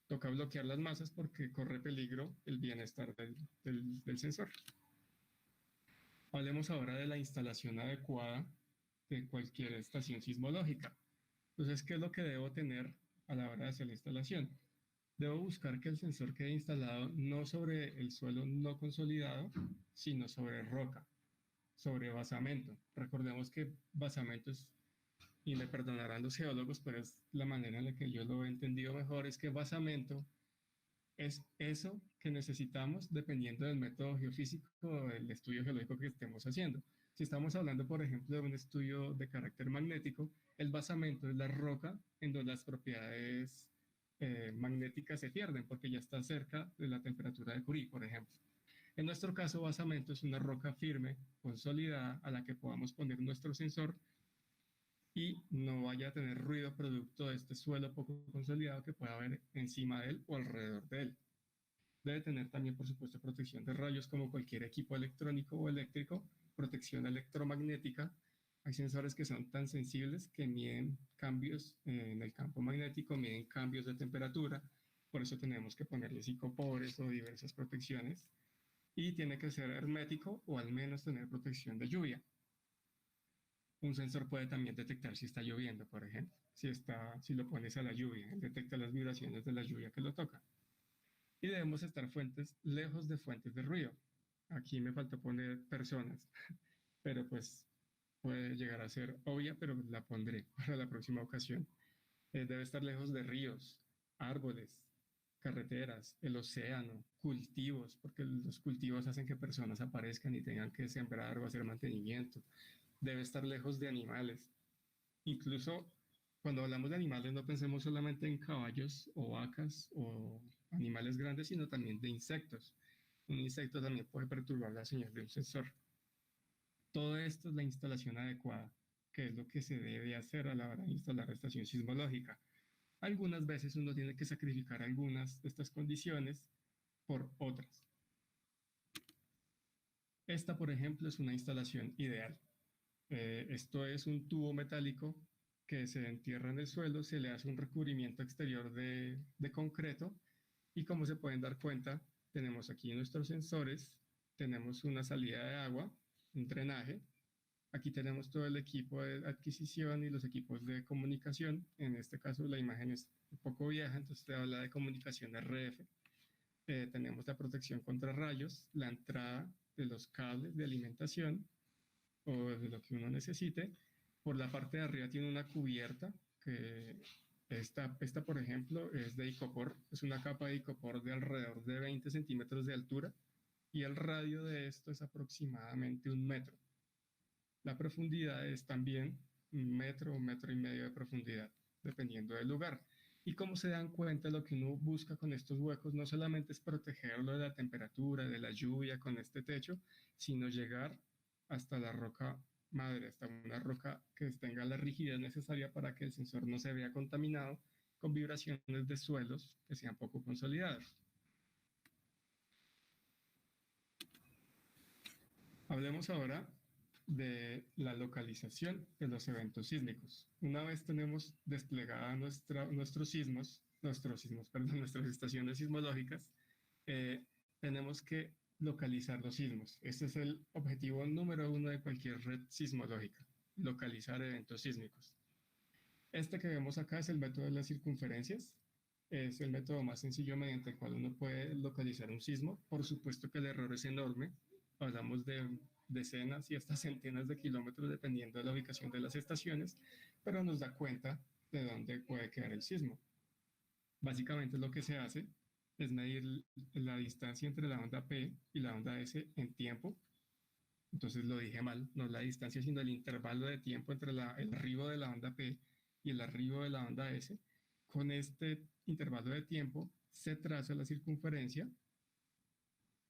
Toca bloquear las masas porque corre peligro el bienestar del sensor. Hablemos ahora de la instalación adecuada de cualquier estación sismológica. Entonces, ¿qué es lo que debo tener a la hora de hacer la instalación? Debo buscar que el sensor quede instalado no sobre el suelo no consolidado, sino sobre roca, sobre basamento. Recordemos que basamento es, y me perdonarán los geólogos, pero es la manera en la que yo lo he entendido mejor, es que basamento es eso que necesitamos dependiendo del método geofísico o del estudio geológico que estemos haciendo. Si estamos hablando, por ejemplo, de un estudio de carácter magnético, el basamento es la roca en donde las propiedades magnéticas se pierden porque ya está cerca de la temperatura de Curie, por ejemplo. En nuestro caso, basamento es una roca firme, consolidada, a la que podamos poner nuestro sensor y no vaya a tener ruido producto de este suelo poco consolidado que pueda haber encima de él o alrededor de él. Debe tener también, por supuesto, protección de rayos como cualquier equipo electrónico o eléctrico, protección electromagnética. Hay sensores que son tan sensibles que miden cambios en el campo magnético, miden cambios de temperatura, por eso tenemos que ponerle psicopores o diversas protecciones. Y tiene que ser hermético o al menos tener protección de lluvia. Un sensor puede también detectar si está lloviendo, por ejemplo. Si lo pones a la lluvia, detecta las vibraciones de la lluvia que lo toca. Y debemos estar lejos de fuentes de ruido. Aquí me faltó poner personas, pero pues puede llegar a ser obvia, pero la pondré para la próxima ocasión. Debe estar lejos de ríos, árboles, carreteras, el océano, cultivos, porque los cultivos hacen que personas aparezcan y tengan que sembrar o hacer mantenimiento. Debe estar lejos de animales. Incluso cuando hablamos de animales no pensemos solamente en caballos o vacas o animales grandes, sino también de insectos. Un insecto también puede perturbar la señal de un sensor. Todo esto es la instalación adecuada, que es lo que se debe hacer a la hora de instalar la estación sismológica. Algunas veces uno tiene que sacrificar algunas de estas condiciones por otras. Esta, por ejemplo, es una instalación ideal. Esto es un tubo metálico que se entierra en el suelo, se le hace un recubrimiento exterior de concreto y como se pueden dar cuenta, tenemos aquí nuestros sensores, tenemos una salida de agua, un drenaje. Aquí tenemos todo el equipo de adquisición y los equipos de comunicación. En este caso la imagen es un poco vieja, entonces te habla de comunicación RF. Tenemos la protección contra rayos, la entrada de los cables de alimentación o de lo que uno necesite. Por la parte de arriba tiene una cubierta que Esta, por ejemplo, es de icopor, es una capa de icopor de alrededor de 20 centímetros de altura y el radio de esto es aproximadamente 1 metro. La profundidad es también 1 metro, 1,5 metros de profundidad, dependiendo del lugar. Y como se dan cuenta, lo que uno busca con estos huecos no solamente es protegerlo de la temperatura, de la lluvia con este techo, sino llegar hasta la roca madre, hasta una roca que tenga la rigidez necesaria para que el sensor no se vea contaminado con vibraciones de suelos que sean poco consolidados. Hablemos ahora de la localización de los eventos sísmicos. Una vez tenemos desplegadas nuestras estaciones sismológicas, tenemos que localizar los sismos. Este es el objetivo número 1 de cualquier red sismológica, localizar eventos sísmicos. Este que vemos acá es el método de las circunferencias. Es el método más sencillo mediante el cual uno puede localizar un sismo. Por supuesto que el error es enorme. Hablamos de decenas y hasta centenas de kilómetros dependiendo de la ubicación de las estaciones, pero nos da cuenta de dónde puede quedar el sismo. Básicamente lo que se hace es medir la distancia entre la onda P y la onda S en tiempo. Entonces lo dije mal, no la distancia, sino el intervalo de tiempo entre el arribo de la onda P y el arribo de la onda S. Con este intervalo de tiempo se traza la circunferencia,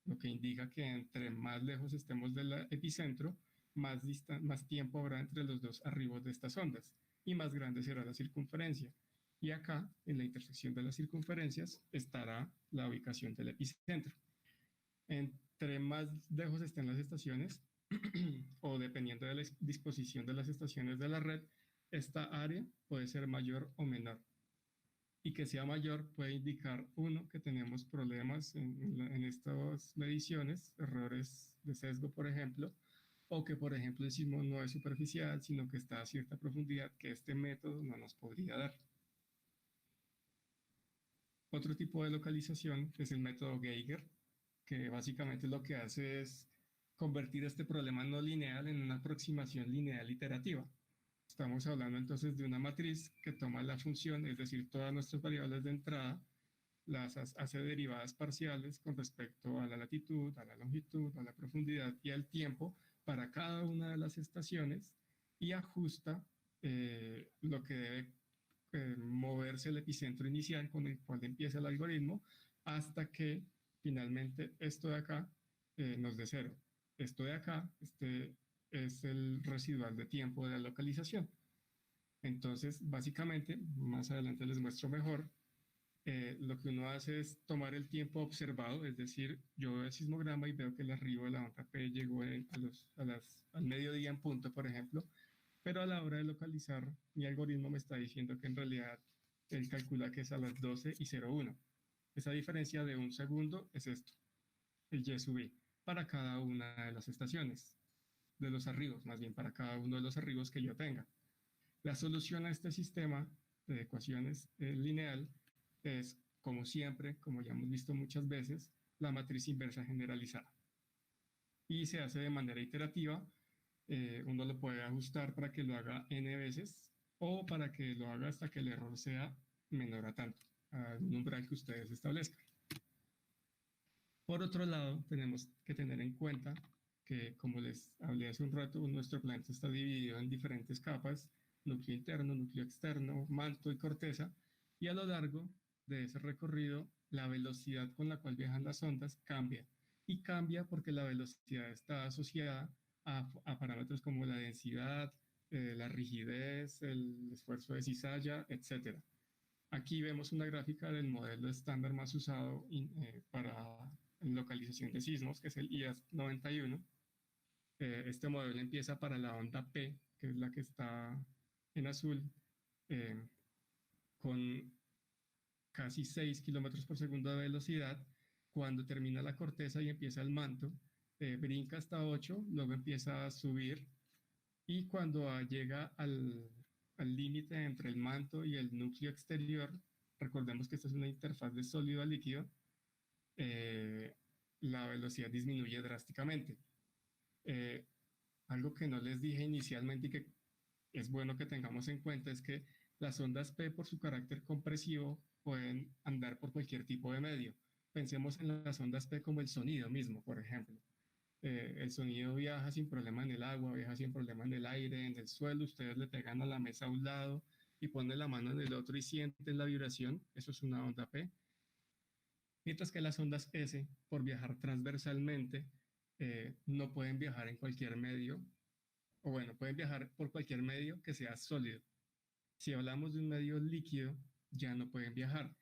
lo que indica que entre más lejos estemos del epicentro, más tiempo habrá entre los dos arribos de estas ondas y más grande será la circunferencia. Y acá, en la intersección de las circunferencias, estará la ubicación del epicentro. Entre más lejos estén las estaciones, o dependiendo de la disposición de las estaciones de la red, esta área puede ser mayor o menor. Y que sea mayor puede indicar, uno, que tenemos problemas en estas mediciones, errores de sesgo, por ejemplo, o que, por ejemplo, el sismo no es superficial, sino que está a cierta profundidad que este método no nos podría dar. Otro tipo de localización es el método Geiger, que básicamente lo que hace es convertir este problema no lineal en una aproximación lineal iterativa. Estamos hablando entonces de una matriz que toma la función, es decir, todas nuestras variables de entrada, las hace derivadas parciales con respecto a la latitud, a la longitud, a la profundidad y al tiempo para cada una de las estaciones y ajusta lo que debe moverse el epicentro inicial con el cual empieza el algoritmo hasta que finalmente esto de acá nos dé 0. Esto de acá, es el residual de tiempo de la localización. Entonces, básicamente, más adelante les muestro mejor, lo que uno hace es tomar el tiempo observado, es decir, yo veo el sismograma y veo que el arribo de la onda P llegó al mediodía en punto, por ejemplo, pero a la hora de localizar, mi algoritmo me está diciendo que en realidad él calcula que es a las 12:01. Esa diferencia de 1 segundo es esto, el Y sub I, para cada una de las estaciones, de los arribos, más bien para cada uno de los arribos que yo tenga. La solución a este sistema de ecuaciones lineal es, como siempre, como ya hemos visto muchas veces, la matriz inversa generalizada. Y se hace de manera iterativa. Uno lo puede ajustar para que lo haga n veces o para que lo haga hasta que el error sea menor a tanto, al umbral que ustedes establezcan. Por otro lado, tenemos que tener en cuenta que, como les hablé hace un rato, nuestro planeta está dividido en diferentes capas, núcleo interno, núcleo externo, manto y corteza, y a lo largo de ese recorrido, la velocidad con la cual viajan las ondas cambia, y cambia porque la velocidad está asociada a parámetros como la densidad, la rigidez, el esfuerzo de cizalla, etc. Aquí vemos una gráfica del modelo estándar más usado para localización de sismos, que es el IAS 91. Este modelo empieza para la onda P, que es la que está en azul, con casi 6 kilómetros por segundo de velocidad. Cuando termina la corteza y empieza el manto, brinca hasta 8, luego empieza a subir y cuando llega al límite entre el manto y el núcleo exterior, recordemos que esta es una interfaz de sólido a líquido, la velocidad disminuye drásticamente. Algo que no les dije inicialmente y que es bueno que tengamos en cuenta es que Las ondas P, por su carácter compresivo, pueden andar por cualquier tipo de medio. Pensemos en las ondas P como el sonido mismo, por ejemplo. El sonido viaja sin problema en el agua, viaja sin problema en el aire, en el suelo. Ustedes le pegan a la mesa a un lado y ponen la mano en el otro y sienten la vibración. Eso es una onda P. Mientras que las ondas S, por viajar transversalmente, no pueden viajar en cualquier medio, o bueno, pueden viajar por cualquier medio que sea sólido. Si hablamos de un medio líquido, ya no pueden viajar.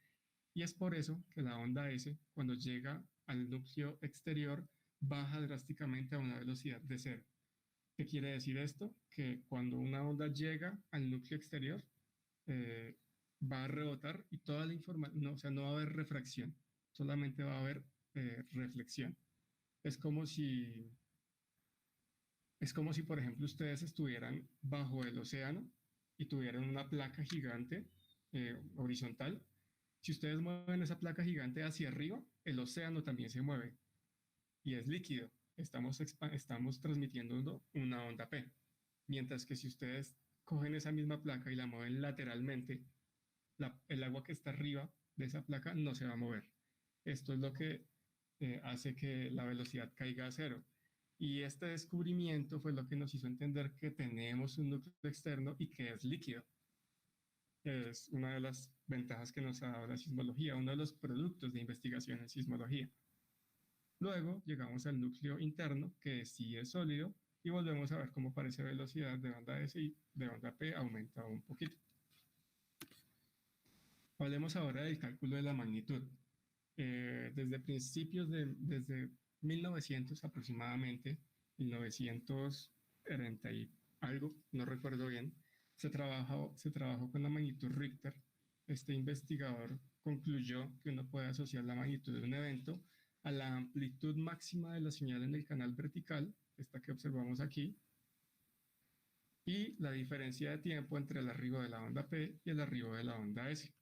Y es por eso que la onda S, cuando llega al núcleo exterior, baja drásticamente a una velocidad de cero. ¿Qué quiere decir esto? Que cuando una onda llega al núcleo exterior, va a rebotar y toda la información, no, o sea, no va a haber refracción, solamente va a haber reflexión. Es como si, por ejemplo, ustedes estuvieran bajo el océano y tuvieran una placa gigante horizontal. Si ustedes mueven esa placa gigante hacia arriba, el océano también se mueve y es líquido. Estamos transmitiendo una onda P. Mientras que si ustedes cogen esa misma placa y la mueven lateralmente, el agua que está arriba de esa placa no se va a mover. Esto es lo que hace que la velocidad caiga a cero. Y este descubrimiento fue lo que nos hizo entender que tenemos un núcleo externo y que es líquido. Es una de las ventajas que nos ha dado la sismología, uno de los productos de investigación en sismología. Luego llegamos al núcleo interno, que sí es sólido, y volvemos a ver cómo parece velocidad de onda S y de onda P aumenta un poquito. Hablemos ahora del cálculo de la magnitud. Desde principios desde 1900 aproximadamente, 1930 y algo, no recuerdo bien, se trabajó con la magnitud Richter. Este investigador concluyó que uno puede asociar la magnitud de un evento a la amplitud máxima de la señal en el canal vertical, esta que observamos aquí, y la diferencia de tiempo entre el arribo de la onda P y el arribo de la onda S.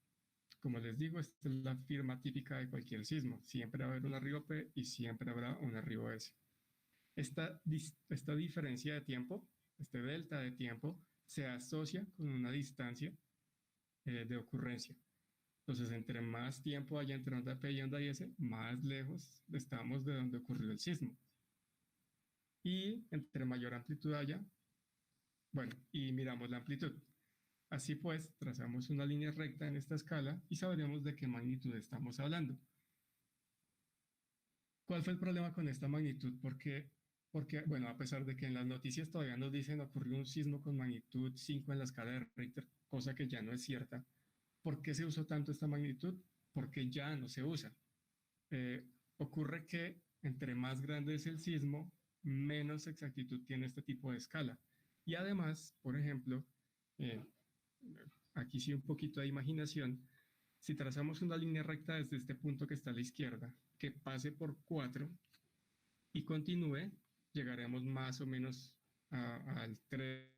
Como les digo, esta es la firma típica de cualquier sismo. Siempre va a haber un arribo P y siempre habrá un arribo S. Esta diferencia de tiempo, este delta de tiempo, se asocia con una distancia de ocurrencia. Entonces, entre más tiempo haya entre onda P y onda S, más lejos estamos de donde ocurrió el sismo. Y entre mayor amplitud haya, bueno, y miramos la amplitud. Así pues, trazamos una línea recta en esta escala y sabremos de qué magnitud estamos hablando. ¿Cuál fue el problema con esta magnitud? Porque, bueno, a pesar de que en las noticias todavía nos dicen ocurrió un sismo con magnitud 5 en la escala de Richter, cosa que ya no es cierta. ¿Por qué se usó tanto esta magnitud? Porque ya no se usa. Ocurre que entre más grande es el sismo, menos exactitud tiene este tipo de escala. Y además, por ejemplo, aquí sí un poquito de imaginación, si trazamos una línea recta desde este punto que está a la izquierda, que pase por 4 y continúe, llegaremos más o menos al 3.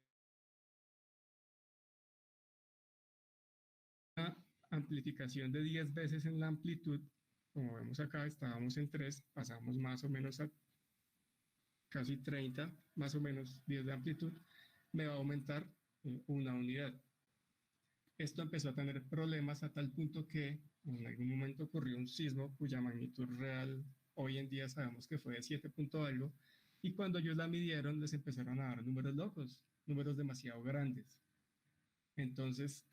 Una amplificación de 10 veces en la amplitud, como vemos acá, estábamos en 3, pasamos más o menos a casi 30, más o menos 10 de amplitud, me va a aumentar una unidad. Esto empezó a tener problemas a tal punto que en algún momento ocurrió un sismo cuya magnitud real hoy en día sabemos que fue de 7 punto algo, y cuando ellos la midieron les empezaron a dar números locos, números demasiado grandes. Entonces,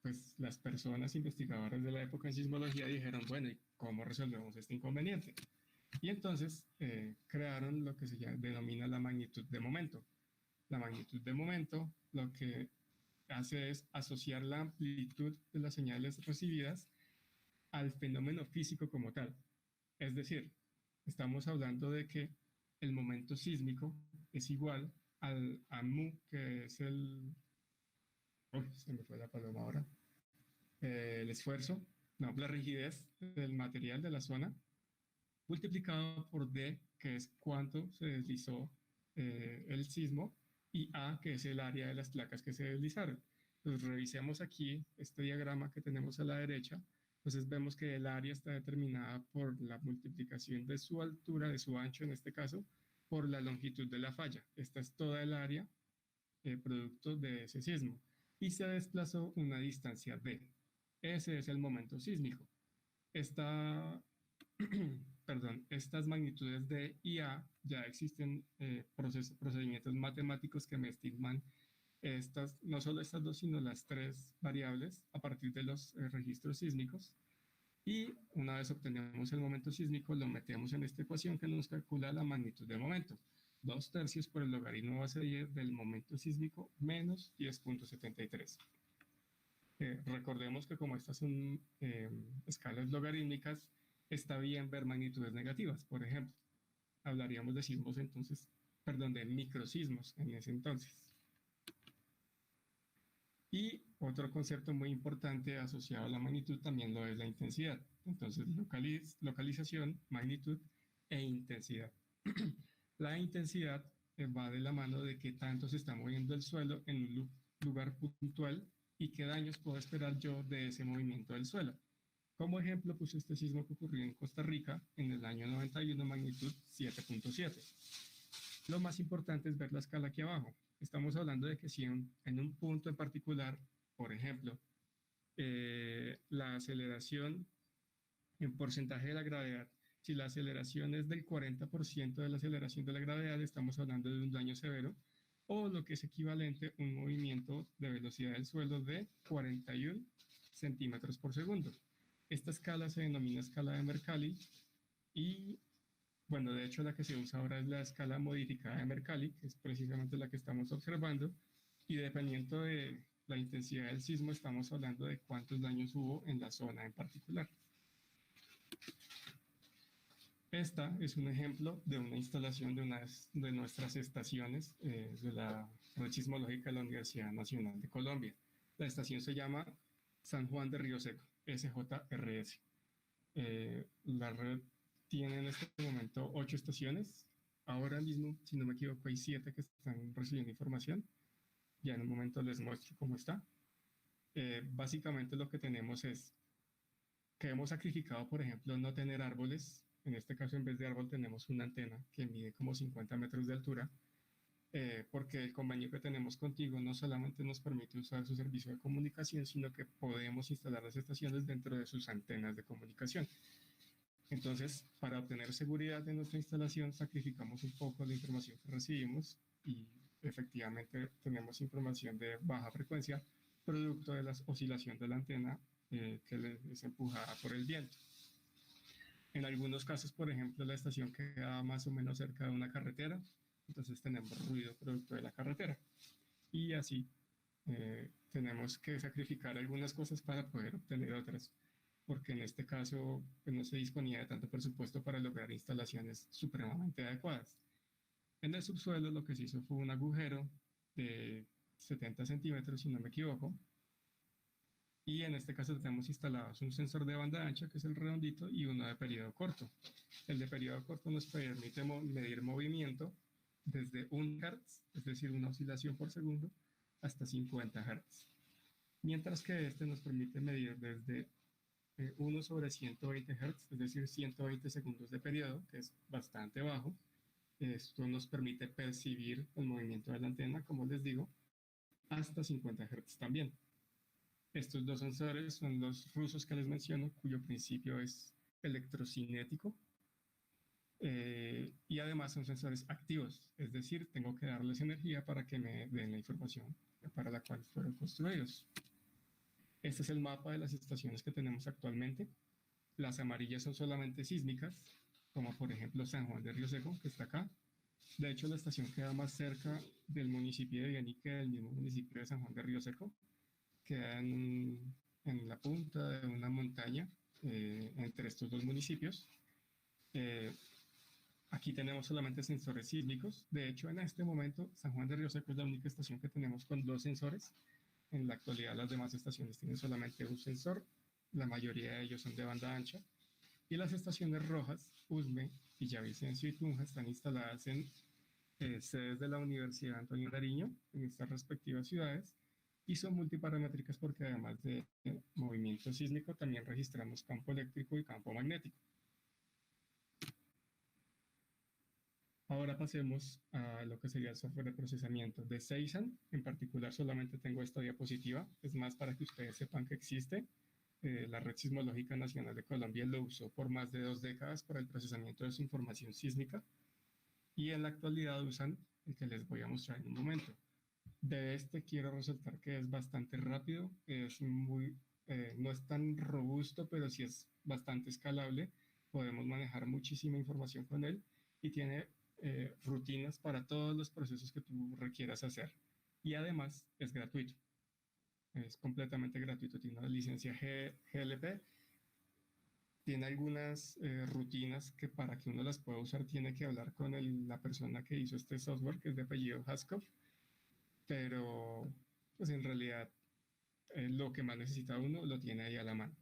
pues las personas investigadoras de la época en sismología dijeron, bueno, ¿y cómo resolvemos este inconveniente? Y entonces crearon lo que se denomina la magnitud de momento. La magnitud de momento lo que hace es asociar la amplitud de las señales recibidas al fenómeno físico como tal. Es decir, estamos hablando de que el momento sísmico es igual a mu, que es el... Uy, se me fue la paloma ahora. El esfuerzo, no, la rigidez del material de la zona, multiplicado por D, que es cuánto se deslizó el sismo, y A, que es el área de las placas que se deslizaron. Entonces revisemos aquí este diagrama que tenemos a la derecha. Entonces vemos que el área está determinada por la multiplicación de su altura, de su ancho en este caso, por la longitud de la falla. Esta es toda el área producto de ese sismo. y se desplazó una distancia d. Ese es el momento sísmico. Estas magnitudes D y A ya existen procedimientos matemáticos que me estiman no solo estas dos, sino las tres variables a partir de los registros sísmicos. Y una vez obtenemos el momento sísmico, lo metemos en esta ecuación que nos calcula la magnitud de momento. 2/3 por el logaritmo base 10 del momento sísmico menos 10.73. Recordemos que como estas son escalas logarítmicas, está bien ver magnitudes negativas. Por ejemplo, hablaríamos de sismos entonces, perdón, de microsismos en ese entonces. Y otro concepto muy importante asociado a la magnitud también lo es la intensidad. Entonces, localización, magnitud e intensidad. La intensidad va de la mano de qué tanto se está moviendo el suelo en un lugar puntual y qué daños puedo esperar yo de ese movimiento del suelo. Como ejemplo, puse este sismo que ocurrió en Costa Rica en el año 91, magnitud 7.7. Lo más importante es ver la escala aquí abajo. Estamos hablando de que si en un punto en particular, por ejemplo, la aceleración en porcentaje de la gravedad, si la aceleración es del 40% de la aceleración de la gravedad, estamos hablando de un daño severo, o lo que es equivalente a un movimiento de velocidad del suelo de 41 centímetros por segundo. Esta escala se denomina escala de Mercalli y, bueno, de hecho la que se usa ahora es la escala modificada de Mercalli, que es precisamente la que estamos observando, y dependiendo de la intensidad del sismo estamos hablando de cuántos daños hubo en la zona en particular. Esta es un ejemplo de una instalación de una de nuestras estaciones de la Red Sismológica de la Universidad Nacional de Colombia. La estación se llama San Juan de Río Seco, SJRS. La red tiene en este momento 8 estaciones. Ahora mismo, si no me equivoco, hay 7 que están recibiendo información. Ya en un momento les muestro cómo está. Básicamente lo que tenemos es que hemos sacrificado, por ejemplo, no tener árboles. En este caso, en vez de árbol, tenemos una antena que mide como 50 metros de altura, porque el convenio que tenemos contigo no solamente nos permite usar su servicio de comunicación, sino que podemos instalar las estaciones dentro de sus antenas de comunicación. Entonces, para obtener seguridad de nuestra instalación, sacrificamos un poco la información que recibimos y efectivamente tenemos información de baja frecuencia, producto de la oscilación de la antena que es empujada por el viento. En algunos casos, por ejemplo, la estación queda más o menos cerca de una carretera, entonces tenemos ruido producto de la carretera. Y así tenemos que sacrificar algunas cosas para poder obtener otras, porque en este caso pues, no se disponía de tanto presupuesto para lograr instalaciones supremamente adecuadas. En el subsuelo lo que se hizo fue un agujero de 70 centímetros, si no me equivoco, y en este caso tenemos instalados un sensor de banda ancha, que es el redondito, y uno de periodo corto. El de periodo corto nos permite medir movimiento desde 1 Hz, es decir, una oscilación por segundo, hasta 50 Hz. Mientras que este nos permite medir desde 1 sobre 120 Hz, es decir, 120 segundos de periodo, que es bastante bajo. Esto nos permite percibir el movimiento de la antena, como les digo, hasta 50 Hz también. Estos dos sensores son los rusos que les menciono, cuyo principio es electrocinético. Y además son sensores activos, es decir, tengo que darles energía para que me den la información para la cual fueron construidos. Este es el mapa de las estaciones que tenemos actualmente. Las amarillas son solamente sísmicas, como por ejemplo San Juan de Río Seco, que está acá. De hecho, la estación queda más cerca del municipio de Vianí que del mismo municipio de San Juan de Río Seco. Queda en la punta de una montaña entre estos dos municipios. Aquí tenemos solamente sensores sísmicos. De hecho, en este momento, San Juan de Río Seco es la única estación que tenemos con 2 sensores. En la actualidad, las demás estaciones tienen solamente un sensor. La mayoría de ellos son de banda ancha. Y las estaciones rojas, Usme, Villavicencio y Tunja, están instaladas en sedes de la Universidad Antonio Nariño, en estas respectivas ciudades, y son multiparamétricas porque además de movimiento sísmico, también registramos campo eléctrico y campo magnético. Ahora pasemos a lo que sería el software de procesamiento de Ceysan. En particular solamente tengo esta diapositiva, es más para que ustedes sepan que existe. La Red Sismológica Nacional de Colombia lo usó por más de 2 décadas para el procesamiento de su información sísmica y en la actualidad usan el que les voy a mostrar en un momento. De este quiero resaltar que es bastante rápido, no es tan robusto, pero sí es bastante escalable. Podemos manejar muchísima información con él y tiene rutinas para todos los procesos que tú requieras hacer. Y además es gratuito. Es completamente gratuito. Tiene una licencia GLP. Tiene algunas rutinas que para que uno las pueda usar tiene que hablar con la persona que hizo este software, que es de apellido Haskov. Pero pues en realidad lo que más necesita uno lo tiene ahí a la mano.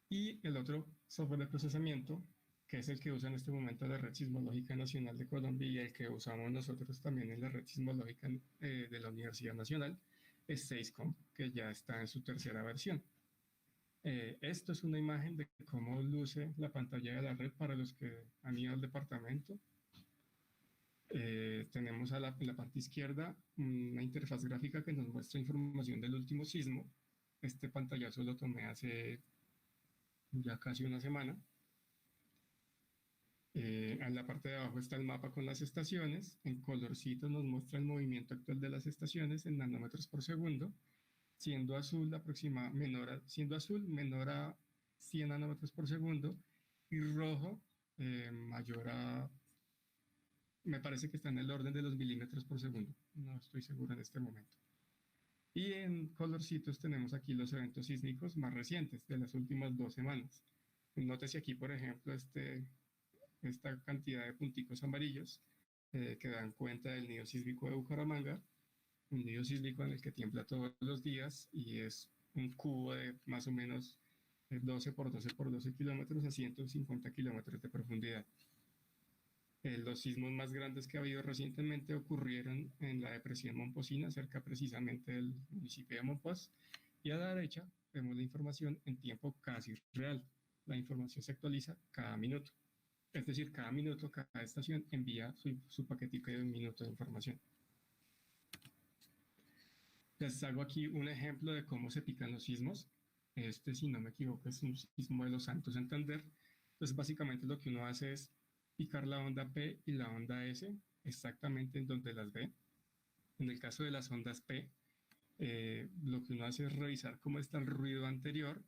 Y el otro software de procesamiento, que es el que usa en este momento la Red Sismológica Nacional de Colombia y el que usamos nosotros también en la Red Sismológica de la Universidad Nacional, es SEISCOM, que ya está en su tercera versión. Esto es una imagen de cómo luce la pantalla de la red para los que han ido al departamento. Tenemos en la parte izquierda una interfaz gráfica que nos muestra información del último sismo. Este pantallazo lo tomé hace ya casi una semana. En la parte de abajo está el mapa con las estaciones. En colorcito nos muestra el movimiento actual de las estaciones en nanómetros por segundo, siendo azul menor a 100 nanómetros por segundo y rojo mayor a, me parece que está en el orden de los milímetros por segundo, no estoy seguro en este momento. Y en colorcitos tenemos aquí los eventos sísmicos más recientes de las últimas 2 semanas. Nótese aquí, por ejemplo, esta cantidad de punticos amarillos que dan cuenta del nido sísmico de Bucaramanga, un nido sísmico en el que tiembla todos los días y es un cubo de más o menos 12 por 12 por 12 kilómetros a 150 kilómetros de profundidad. Los sismos más grandes que ha habido recientemente ocurrieron en la depresión Momposina, cerca precisamente del municipio de Mompox, y a la derecha vemos la información en tiempo casi real. La información se actualiza cada minuto. Es decir, cada minuto, cada estación envía su paquetico de 1 minuto de información. Les hago aquí un ejemplo de cómo se pican los sismos. Si no me equivoco, es un sismo de Los Santos, Santander. Entonces, básicamente lo que uno hace es picar la onda P y la onda S exactamente en donde las ve. En el caso de las ondas P, lo que uno hace es revisar cómo está el ruido anterior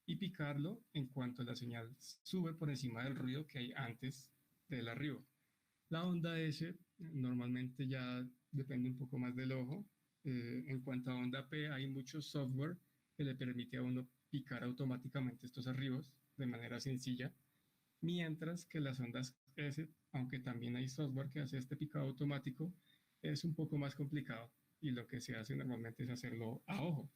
y picarlo en cuanto la señal sube por encima del ruido que hay antes del arribo. La onda S normalmente ya depende un poco más del ojo. En cuanto a onda P, hay mucho software que le permite a uno picar automáticamente estos arribos de manera sencilla, mientras que las ondas S, aunque también hay software que hace este picado automático, es un poco más complicado y lo que se hace normalmente es hacerlo a ojo.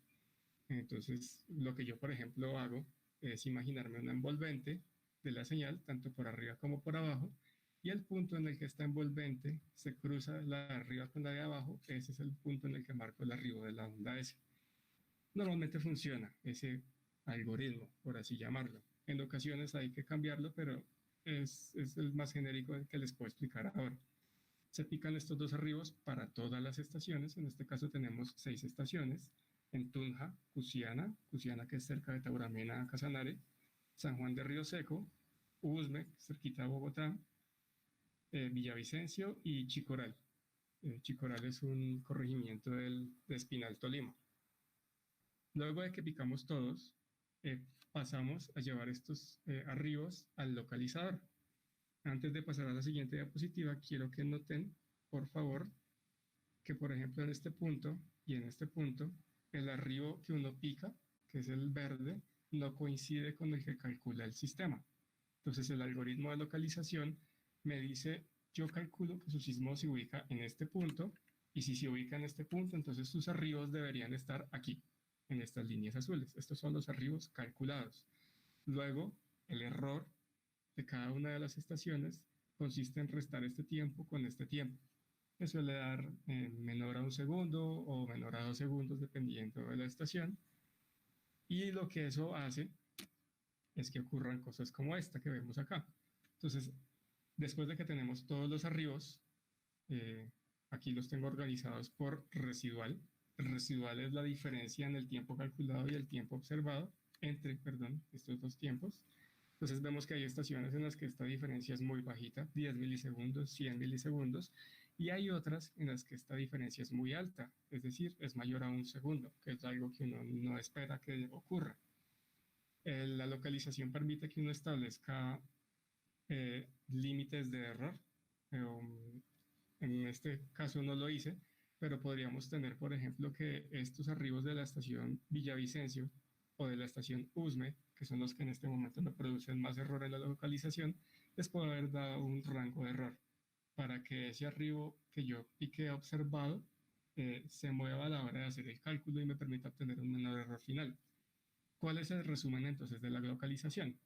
Entonces, lo que yo, por ejemplo, hago es imaginarme una envolvente de la señal, tanto por arriba como por abajo, y el punto en el que está envolvente se cruza la de arriba con la de abajo. Ese es el punto en el que marco el arribo de la onda S. Normalmente funciona ese algoritmo, por así llamarlo. En ocasiones hay que cambiarlo, pero es el más genérico que les puedo explicar ahora. Se pican estos 2 arribos para todas las estaciones. En este caso tenemos 6 estaciones. En Tunja, Cusiana que es cerca de Tauramena, Casanare, San Juan de Río Seco, Usme, cerquita de Bogotá, Villavicencio y Chicoral. Chicoral es un corregimiento de Espinal, Tolima. Luego de que picamos todos, pasamos a llevar estos arribos al localizador. Antes de pasar a la siguiente diapositiva, quiero que noten, por favor, que por ejemplo en este punto y en este punto, el arribo que uno pica, que es el verde, no coincide con el que calcula el sistema. Entonces el algoritmo de localización me dice, yo calculo que su sismo se ubica en este punto, y si se ubica en este punto, entonces sus arribos deberían estar aquí, en estas líneas azules. Estos son los arribos calculados. Luego, el error de cada una de las estaciones consiste en restar este tiempo con este tiempo. Que suele dar menor a 1 segundo o menor a 2 segundos, dependiendo de la estación. Y lo que eso hace es que ocurran cosas como esta que vemos acá. Entonces, Después de que tenemos todos los arribos, aquí los tengo organizados por residual. El residual es la diferencia en el tiempo calculado y el tiempo observado entre, perdón, estos dos tiempos. Entonces vemos que hay estaciones en las que esta diferencia es muy bajita, 10 milisegundos, 100 milisegundos, y hay otras en las que esta diferencia es muy alta, es decir, es mayor a un segundo, que es algo que uno no espera que ocurra. La localización permite que uno establezca límites de error. En este caso no lo hice, pero podríamos tener, por ejemplo, que estos arribos de la estación Villavicencio o de la estación Usme, que son los que en este momento me producen más error en la localización, les puedo haber dado un rango de error para que ese arribo que yo piqué observado se mueva a la hora de hacer el cálculo y me permita obtener un menor error final. ¿Cuál es el resumen entonces de la localización?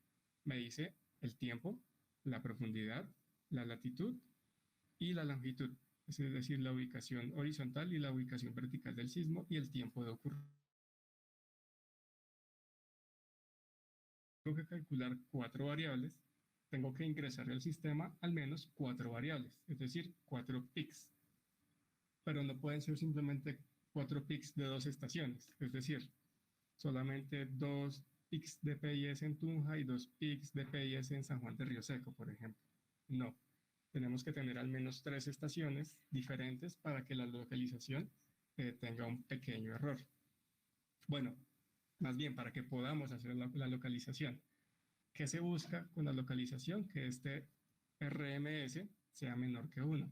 Me dice el tiempo, la profundidad, la latitud y la longitud, es decir, la ubicación horizontal y la ubicación vertical del sismo y el tiempo de ocurrencia. Tengo que calcular 4 variables, tengo que ingresar al sistema al menos 4 variables, es decir, 4 pics. Pero no pueden ser simplemente 4 pics de 2 estaciones, es decir, solamente 2 pics de PIS en Tunja y 2 pics de PIS en San Juan de Río Seco, por ejemplo. No, tenemos que tener al menos 3 estaciones diferentes para que la localización tenga un pequeño error. Bueno, más bien para que podamos hacer la localización. ¿Qué se busca con la localización? Que este RMS sea menor que 1.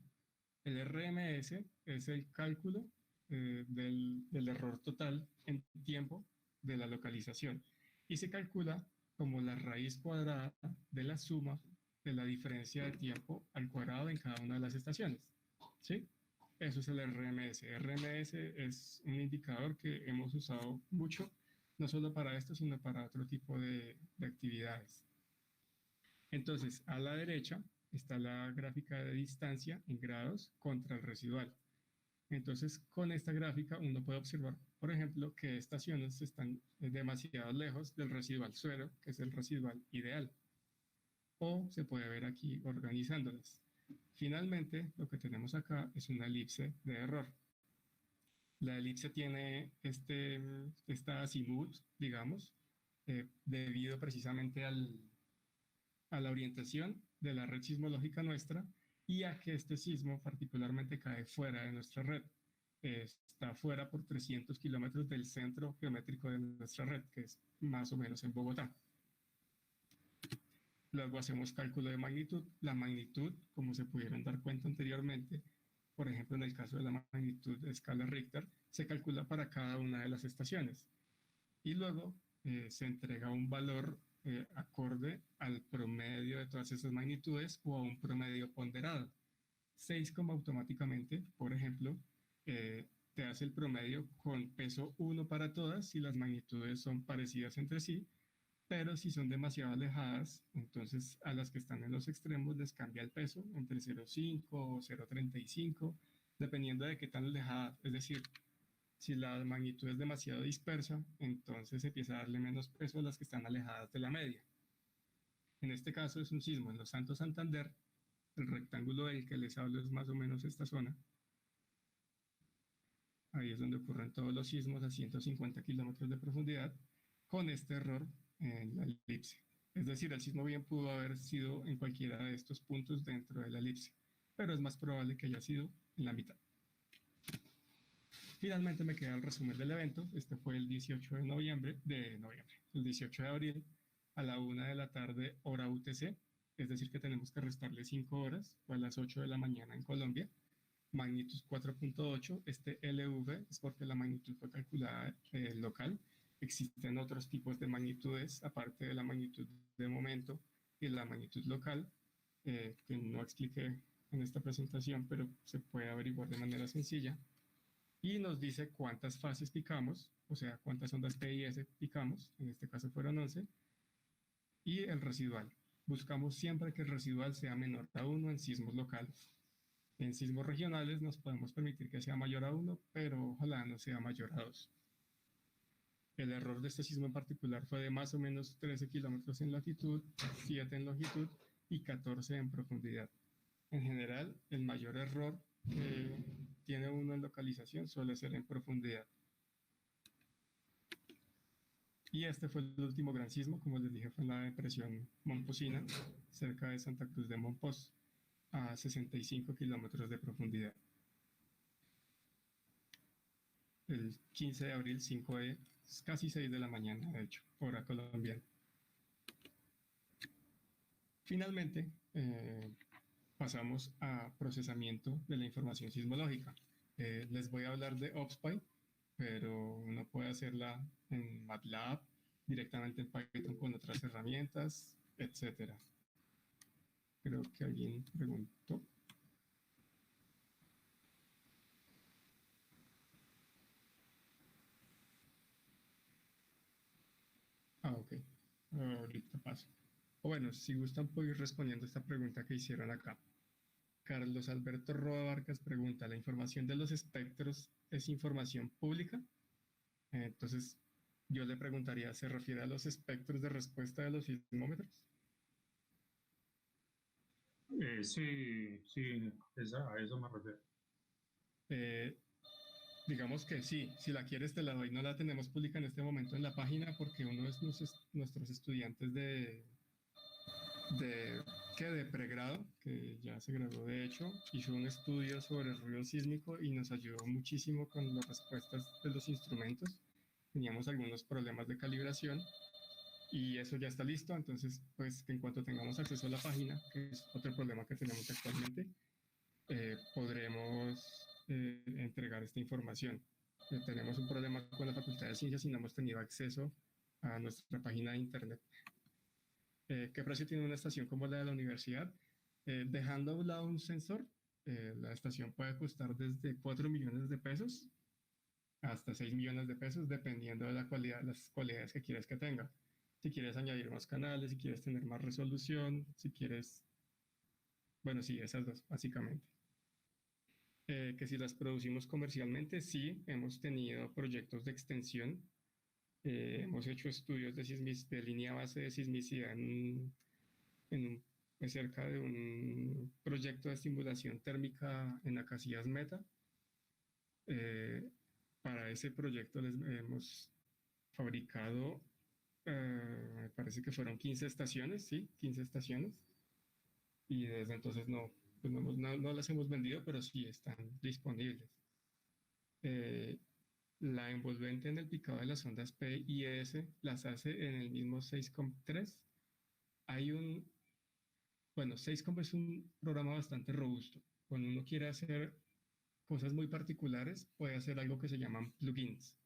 El RMS es el cálculo del error total en tiempo de la localización y se calcula como la raíz cuadrada de la suma de la diferencia de tiempo al cuadrado en cada una de las estaciones. ¿Sí? Eso es el RMS. RMS es un indicador que hemos usado mucho, no solo para esto, sino para otro tipo de actividades. Entonces, a la derecha está la gráfica de distancia en grados contra el residual. Entonces, con esta gráfica uno puede observar, por ejemplo, que estaciones están demasiado lejos del residual cero, que es el residual ideal. O se puede ver aquí organizándolas. Finalmente, lo que tenemos acá es una elipse de error. La elipse tiene esta azimut, digamos, debido precisamente a la orientación de la red sismológica nuestra y a que este sismo particularmente cae fuera de nuestra red. Está fuera por 300 kilómetros del centro geométrico de nuestra red, que es más o menos en Bogotá. Luego hacemos cálculo de magnitud. La magnitud, como se pudieron dar cuenta anteriormente, por ejemplo, en el caso de la magnitud de escala Richter, se calcula para cada una de las estaciones. Y luego se entrega un valor acorde al promedio de todas esas magnitudes o a un promedio ponderado. 6 como automáticamente, por ejemplo, te hace el promedio con peso 1 para todas si las magnitudes son parecidas entre sí, pero si son demasiado alejadas, entonces a las que están en los extremos les cambia el peso entre 0,5 o 0,35, dependiendo de qué tan alejada, es decir, si la magnitud es demasiado dispersa, entonces empieza a darle menos peso a las que están alejadas de la media. En este caso es un sismo en Los Santos, Santander. El rectángulo del que les hablo es más o menos esta zona. Ahí es donde ocurren todos los sismos a 150 kilómetros de profundidad con este error en la elipse. Es decir, el sismo bien pudo haber sido en cualquiera de estos puntos dentro de la elipse, pero es más probable que haya sido en la mitad. Finalmente me queda el resumen del evento. Este fue el 18 de noviembre, el 18 de abril a la 1 de la tarde hora UTC, es decir que tenemos que restarle 5 horas, fue a las 8 de la mañana en Colombia, magnitud 4.8, este LV es porque la magnitud fue calculada local. Existen otros tipos de magnitudes, aparte de la magnitud de momento y la magnitud local, que no expliqué en esta presentación, pero se puede averiguar de manera sencilla. Y nos dice cuántas fases picamos, o sea, cuántas ondas PIS picamos, en este caso fueron 11, y el residual. Buscamos siempre que el residual sea menor a 1 en sismos locales. En sismos regionales nos podemos permitir que sea mayor a 1, pero ojalá no sea mayor a 2. El error de este sismo en particular fue de más o menos 13 kilómetros en latitud, 7 en longitud y 14 en profundidad. En general, el mayor error que tiene uno en localización suele ser en profundidad. Y este fue el último gran sismo, como les dije, fue en la depresión Momposina, cerca de Santa Cruz de Mompós, a 65 kilómetros de profundidad. El 15 de abril, 5 de, casi 6 de la mañana, de hecho, hora colombiana. Finalmente, pasamos a procesamiento de la información sismológica. Les voy a hablar de OBSPY, pero uno puede hacerla en MATLAB, directamente en Python con otras herramientas, etc. Creo que alguien preguntó. Ok. Ahorita paso. O bueno, si gustan puedo ir respondiendo esta pregunta que hicieron acá. Carlos Alberto Roa Vargas pregunta, ¿la información de los espectros es información pública? Entonces, yo le preguntaría, ¿se refiere a los espectros de respuesta de los sismómetros? Sí, a eso me refiero. Digamos que sí, si la quieres te la doy, no la tenemos pública en este momento en la página porque uno de nuestros estudiantes de pregrado, que ya se graduó de hecho, hizo un estudio sobre el ruido sísmico y nos ayudó muchísimo con las respuestas de los instrumentos. Teníamos algunos problemas de calibración y eso ya está listo, entonces pues en cuanto tengamos acceso a la página, que es otro problema que tenemos actualmente, podremos entregar esta información. Tenemos un problema con la Facultad de Ciencias y no hemos tenido acceso a nuestra página de internet. ¿Qué precio tiene una estación como la de la universidad? Dejando a un lado un sensor, la estación puede costar desde 4 millones de pesos hasta 6 millones de pesos, dependiendo de la cualidad, las cualidades que quieres que tenga. Si quieres añadir más canales, si quieres tener más resolución, si quieres... Bueno, sí, esas dos, básicamente. Que si las producimos comercialmente, sí, hemos tenido proyectos de extensión. Hemos hecho estudios de línea base de sismicidad cerca de un proyecto de simulación térmica en Acacias Meta. Para ese proyecto les hemos fabricado, me parece que fueron 15 estaciones, sí, 15 estaciones. Y desde entonces no las hemos vendido, pero sí están disponibles. La envolvente en el picado de las ondas P y S las hace en el mismo 6COM3. Bueno, 6COM es un programa bastante robusto. Cuando uno quiere hacer cosas muy particulares, puede hacer algo que se llaman plugins.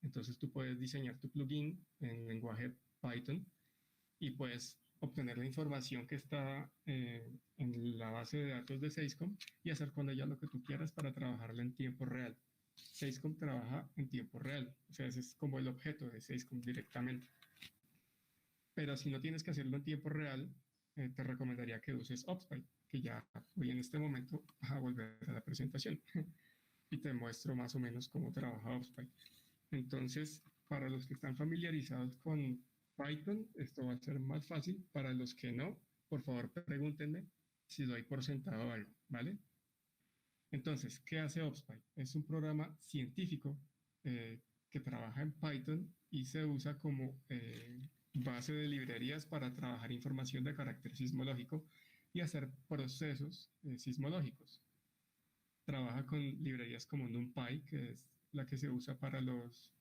Entonces tú puedes diseñar tu plugin en lenguaje Python y puedes obtener la información que está en la base de datos de 6COM y hacer con ella lo que tú quieras para trabajarla en tiempo real. 6COM trabaja en tiempo real, o sea, ese es como el objeto de 6COM directamente. Pero si no tienes que hacerlo en tiempo real, te recomendaría que uses OBSPY, que ya voy en este momento a volver a la presentación y te muestro más o menos cómo trabaja OBSPY. Entonces, para los que están familiarizados con Python, esto va a ser más fácil. Para los que no, por favor pregúntenme si doy por sentado algo, ¿vale? Entonces, ¿qué hace OBSPY? Es un programa científico que trabaja en Python y se usa como base de librerías para trabajar información de carácter sismológico y hacer procesos sismológicos. Trabaja con librerías como NumPy, que es la que se usa para los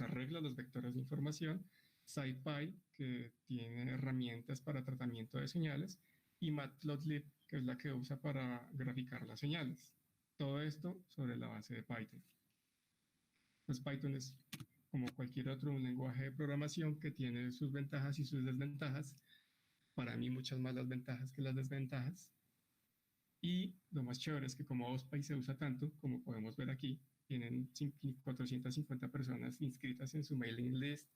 arreglos, los vectores de información, SciPy, que tiene herramientas para tratamiento de señales, y Matplotlib, que es la que usa para graficar las señales. Todo esto sobre la base de Python. Pues Python es, como cualquier otro, un lenguaje de programación que tiene sus ventajas y sus desventajas. Para mí muchas más las ventajas que las desventajas. Y lo más chévere es que como OBSPY se usa tanto, como podemos ver aquí, tienen 450 personas inscritas en su mailing list,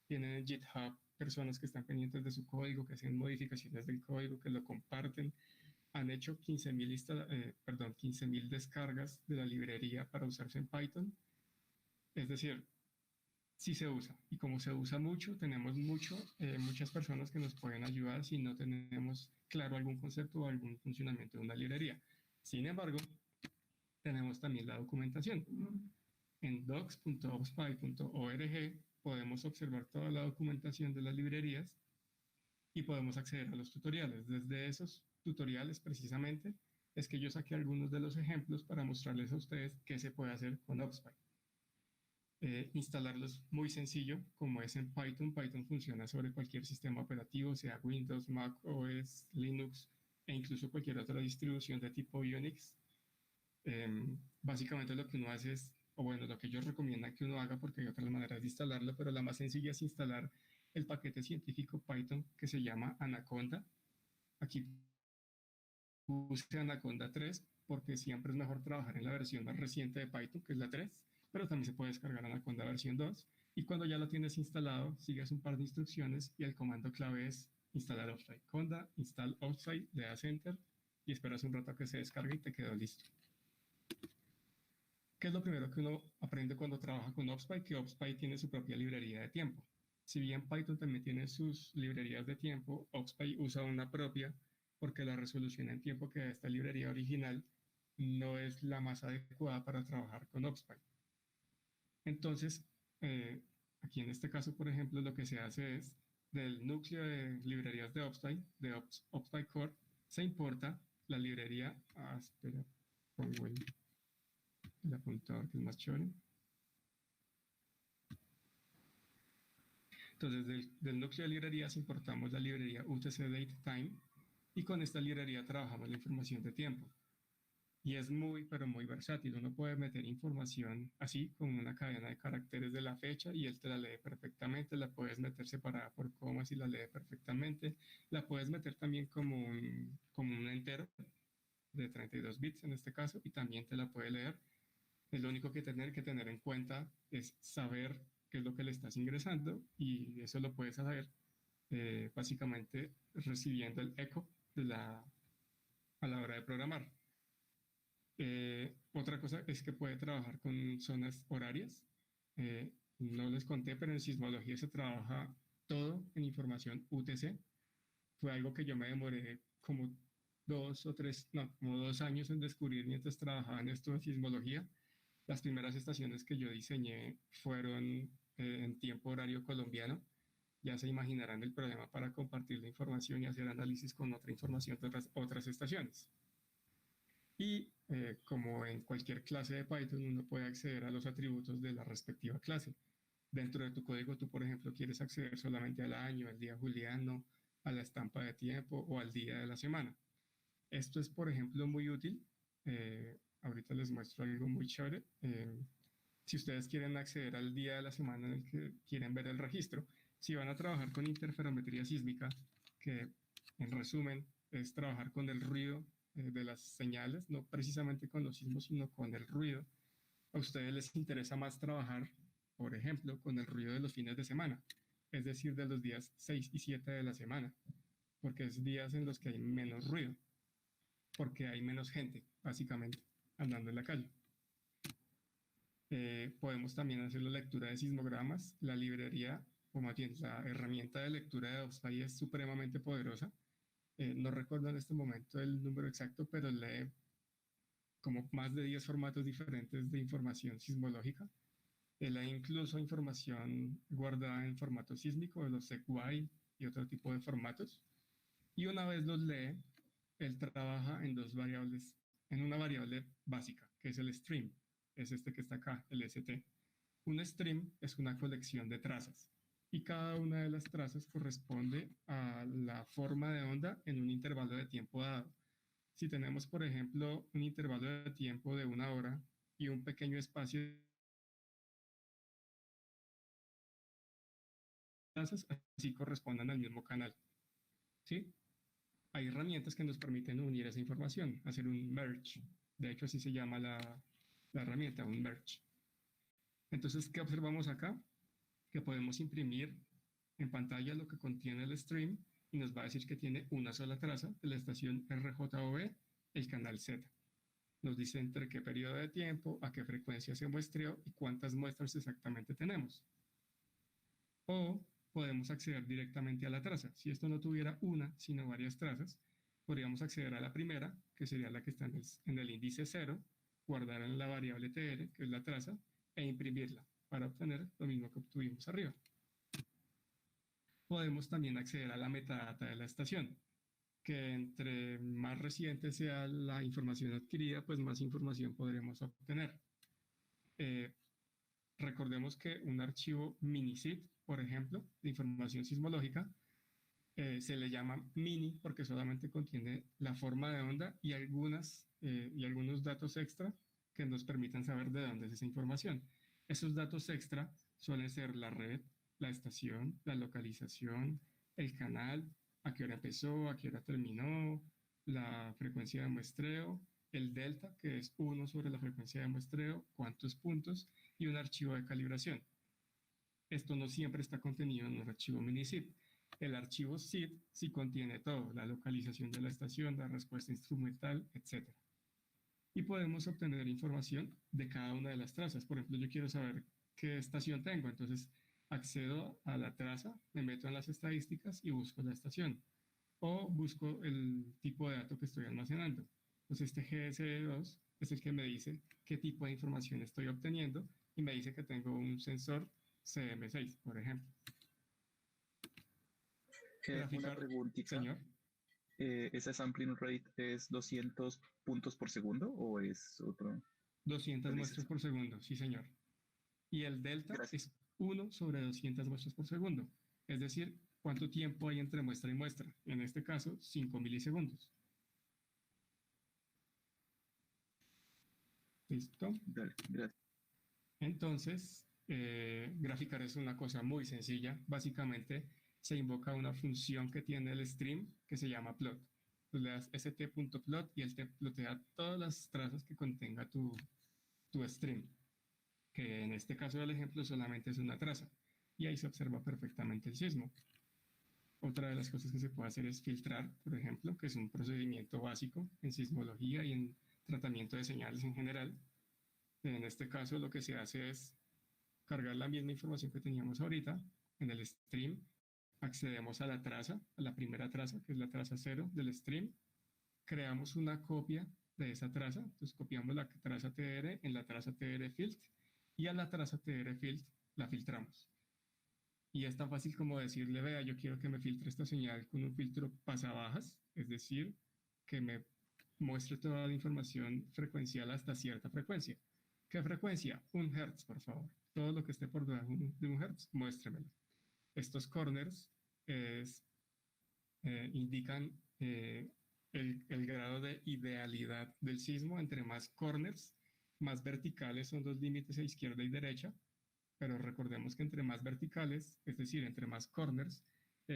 tienen en GitHub personas que están pendientes de su código, que hacen modificaciones del código, que lo comparten. Han hecho 15.000 descargas de la librería para usarse en Python. Es decir, sí se usa. Y como se usa mucho, tenemos muchas personas que nos pueden ayudar si no tenemos claro algún concepto o algún funcionamiento de una librería. Sin embargo, tenemos también la documentación. En docs.opspy.org podemos observar toda la documentación de las librerías y podemos acceder a los tutoriales. Desde esos tutoriales, precisamente, es que yo saqué algunos de los ejemplos para mostrarles a ustedes qué se puede hacer con OpSpy. Instalarlo es muy sencillo, como es en Python. Python funciona sobre cualquier sistema operativo, sea Windows, Mac OS, Linux e incluso cualquier otra distribución de tipo Unix. Básicamente lo que uno hace es, o bueno, lo que ellos recomiendan que uno haga, porque hay otras maneras de instalarlo, pero la más sencilla es instalar el paquete científico Python que se llama Anaconda. Aquí puse Anaconda 3 porque siempre es mejor trabajar en la versión más reciente de Python, que es la 3, pero también se puede descargar Anaconda versión 2. Y cuando ya lo tienes instalado, sigues un par de instrucciones y el comando clave es instalar OpSpy. Conda, install OpSpy, le das Enter y esperas un rato a que se descargue y te quedó listo. ¿Qué es lo primero que uno aprende cuando trabaja con OpSpy? Que OpSpy tiene su propia librería de tiempo. Si bien Python también tiene sus librerías de tiempo, OpSpy usa una propia porque la resolución en tiempo que da esta librería original no es la más adecuada para trabajar con OpSpy. Entonces, aquí en este caso, por ejemplo, lo que se hace es del núcleo de librerías de OpSpy, de OpSpy Core, se importa la librería. Espera, pongo el apuntador que es más chévere. Entonces, del núcleo de librerías importamos la librería UTC DateTime y con esta librería trabajamos la información de tiempo. Y es muy, pero muy versátil. Uno puede meter información así, con una cadena de caracteres de la fecha y él te la lee perfectamente. La puedes meter separada por comas y la lee perfectamente. La puedes meter también como un entero de 32 bits en este caso y también te la puede leer. Lo único que tener en cuenta es saber qué es lo que le estás ingresando y eso lo puedes saber básicamente recibiendo el eco a la hora de programar. Otra cosa es que puede trabajar con zonas horarias. No les conté, pero en sismología se trabaja todo en información UTC. Fue algo que yo me demoré como 2 años en descubrir mientras trabajaba en esto de sismología. Las primeras estaciones que yo diseñé fueron en tiempo horario colombiano. Ya se imaginarán el problema para compartir la información y hacer análisis con otra información de otras estaciones. Y como en cualquier clase de Python, uno puede acceder a los atributos de la respectiva clase. Dentro de tu código, tú, por ejemplo, quieres acceder solamente al año, al día juliano, a la estampa de tiempo o al día de la semana. Esto es, por ejemplo, muy útil. Ahorita les muestro algo muy chévere. Si ustedes quieren acceder al día de la semana en el que quieren ver el registro, si van a trabajar con interferometría sísmica, que en resumen es trabajar con el ruido de las señales, no precisamente con los sismos, sino con el ruido, a ustedes les interesa más trabajar, por ejemplo, con el ruido de los fines de semana, es decir, de los días 6 y 7 de la semana, porque es días en los que hay menos ruido, porque hay menos gente, básicamente, andando en la calle. Podemos también hacer la lectura de sismogramas. La librería, o más bien la herramienta de lectura de OpSpy es supremamente poderosa. No recuerdo en este momento el número exacto, pero lee como más de 10 formatos diferentes de información sismológica. Lee incluso información guardada en formato sísmico, de los seqway y otro tipo de formatos. Y una vez los lee, él trabaja en dos variables, en una variable básica, que es el stream. Es este que está acá, el ST. Un stream es una colección de trazas y cada una de las trazas corresponde a la forma de onda en un intervalo de tiempo dado. Si tenemos, por ejemplo, un intervalo de tiempo de 1 hora y un pequeño espacio de trazas, así correspondan al mismo canal. ¿Sí? Hay herramientas que nos permiten unir esa información, hacer un merge. De hecho, así se llama la herramienta, un merge. Entonces, ¿qué observamos acá? Que podemos imprimir en pantalla lo que contiene el stream y nos va a decir que tiene una sola traza de la estación RJOV, el canal Z. Nos dice entre qué periodo de tiempo, a qué frecuencia se muestreó y cuántas muestras exactamente tenemos. o podemos acceder directamente a la traza. Si esto no tuviera una, sino varias trazas, podríamos acceder a la primera, que sería la que está en el índice 0, guardar en la variable tr, que es la traza, e imprimirla para obtener lo mismo que obtuvimos arriba. Podemos también acceder a la metadata de la estación, que entre más reciente sea la información adquirida, pues más información podremos obtener. Recordemos que un archivo mini-SID, por ejemplo, de información sismológica, se le llama mini porque solamente contiene la forma de onda y algunos datos extra que nos permitan saber de dónde es esa información. Esos datos extra suelen ser la red, la estación, la localización, el canal, a qué hora empezó, a qué hora terminó, la frecuencia de muestreo, el delta, que es 1 sobre la frecuencia de muestreo, cuántos puntos, y un archivo de calibración. Esto no siempre está contenido en un archivo mini-SID. El archivo SID sí contiene todo, la localización de la estación, la respuesta instrumental, etc. Y podemos obtener información de cada una de las trazas. Por ejemplo, yo quiero saber qué estación tengo, entonces accedo a la traza, me meto en las estadísticas y busco la estación. O busco el tipo de dato que estoy almacenando. Entonces este GSD2 es el que me dice qué tipo de información estoy obteniendo y me dice que tengo un sensor CM6, por ejemplo. Una preguntita. Señor. ¿Esa sampling rate es 200 puntos por segundo o es otro? 200 muestras por segundo, sí señor. Y el delta es 1 sobre 200 muestras por segundo. Es decir, ¿cuánto tiempo hay entre muestra y muestra? En este caso, 5 milisegundos. ¿Listo? Dale, gracias. Entonces, graficar es una cosa muy sencilla. Básicamente, se invoca una función que tiene el stream que se llama plot. Tú le das st.plot y él te plotea todas las trazas que contenga tu stream, que en este caso del ejemplo solamente es una traza, y ahí se observa perfectamente el sismo. Otra de las cosas que se puede hacer es filtrar, por ejemplo, que es un procedimiento básico en sismología y en tratamiento de señales en general. En este caso lo que se hace es cargar la misma información que teníamos ahorita en el stream, accedemos a la traza, a la primera traza, que es la traza 0 del stream, creamos una copia de esa traza, entonces copiamos la traza TR en la traza TR filt y a la traza TR filt la filtramos. Y es tan fácil como decirle, vea, yo quiero que me filtre esta señal con un filtro pasabajas, es decir, que me muestre toda la información frecuencial hasta cierta frecuencia. ¿Qué frecuencia? 1 Hz, por favor. Todo lo que esté por debajo de 1 Hz, muéstremelo. Estos corners indican el grado de idealidad del sismo. Entre más corners, más verticales son los límites a izquierda y derecha, pero recordemos que entre más verticales, es decir, entre más corners,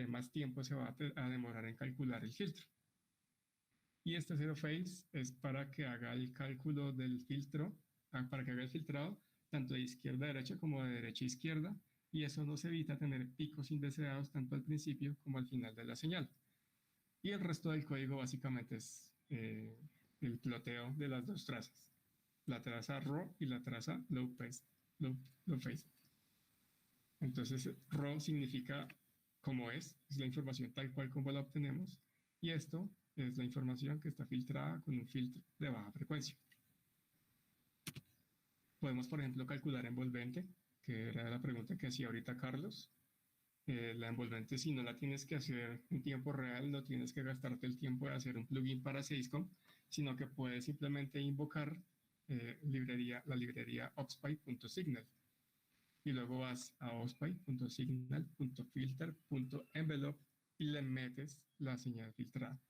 más tiempo se va a demorar en calcular el filtro. Y este zero phase es para que haga el cálculo del filtro, para que haga el filtrado tanto de izquierda a derecha como de derecha a izquierda, y eso nos evita tener picos indeseados tanto al principio como al final de la señal. Y el resto del código básicamente es el ploteo de las dos trazas, la traza raw y la traza low phase. Entonces raw significa cómo es la información tal cual como la obtenemos, y esto es la información que está filtrada con un filtro de baja frecuencia. Podemos, por ejemplo, calcular envolvente, que era la pregunta que hacía ahorita Carlos. La envolvente, si no la tienes que hacer en tiempo real, no tienes que gastarte el tiempo de hacer un plugin para Seiscom, sino que puedes simplemente invocar la librería opspy.signal y luego vas a opspy.signal.filter.envelope y le metes la señal filtrada.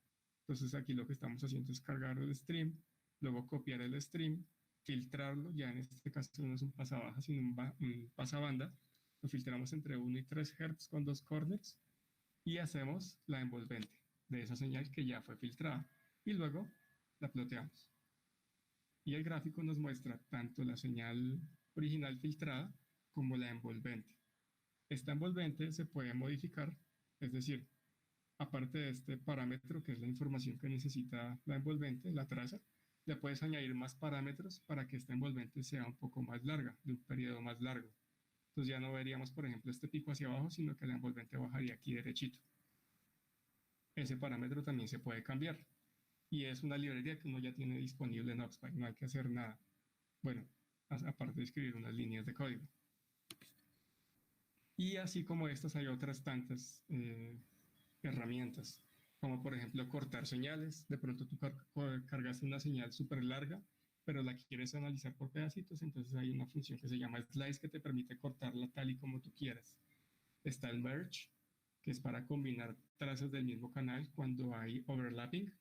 Entonces aquí lo que estamos haciendo es cargar el stream, luego copiar el stream, filtrarlo, ya en este caso no es un pasabaja sino un pasabanda, lo filtramos entre 1 y 3 Hz con 2 corners y hacemos la envolvente de esa señal que ya fue filtrada y luego la ploteamos. Y el gráfico nos muestra tanto la señal original filtrada como la envolvente. Esta envolvente se puede modificar, es decir, aparte de este parámetro que es la información que necesita la envolvente, la traza, le puedes añadir más parámetros para que esta envolvente sea un poco más larga, de un periodo más largo. Entonces ya no veríamos, por ejemplo, este pico hacia abajo, sino que la envolvente bajaría aquí derechito. Ese parámetro también se puede cambiar. Y es una librería que uno ya tiene disponible en Oxpy, no hay que hacer nada. Bueno, aparte de escribir unas líneas de código. Y así como estas hay otras tantas herramientas, como por ejemplo cortar señales. De pronto tú cargaste una señal súper larga, pero la quieres analizar por pedacitos, entonces hay una función que se llama slice que te permite cortarla tal y como tú quieras. Está el merge, que es para combinar trazas del mismo canal cuando hay overlapping,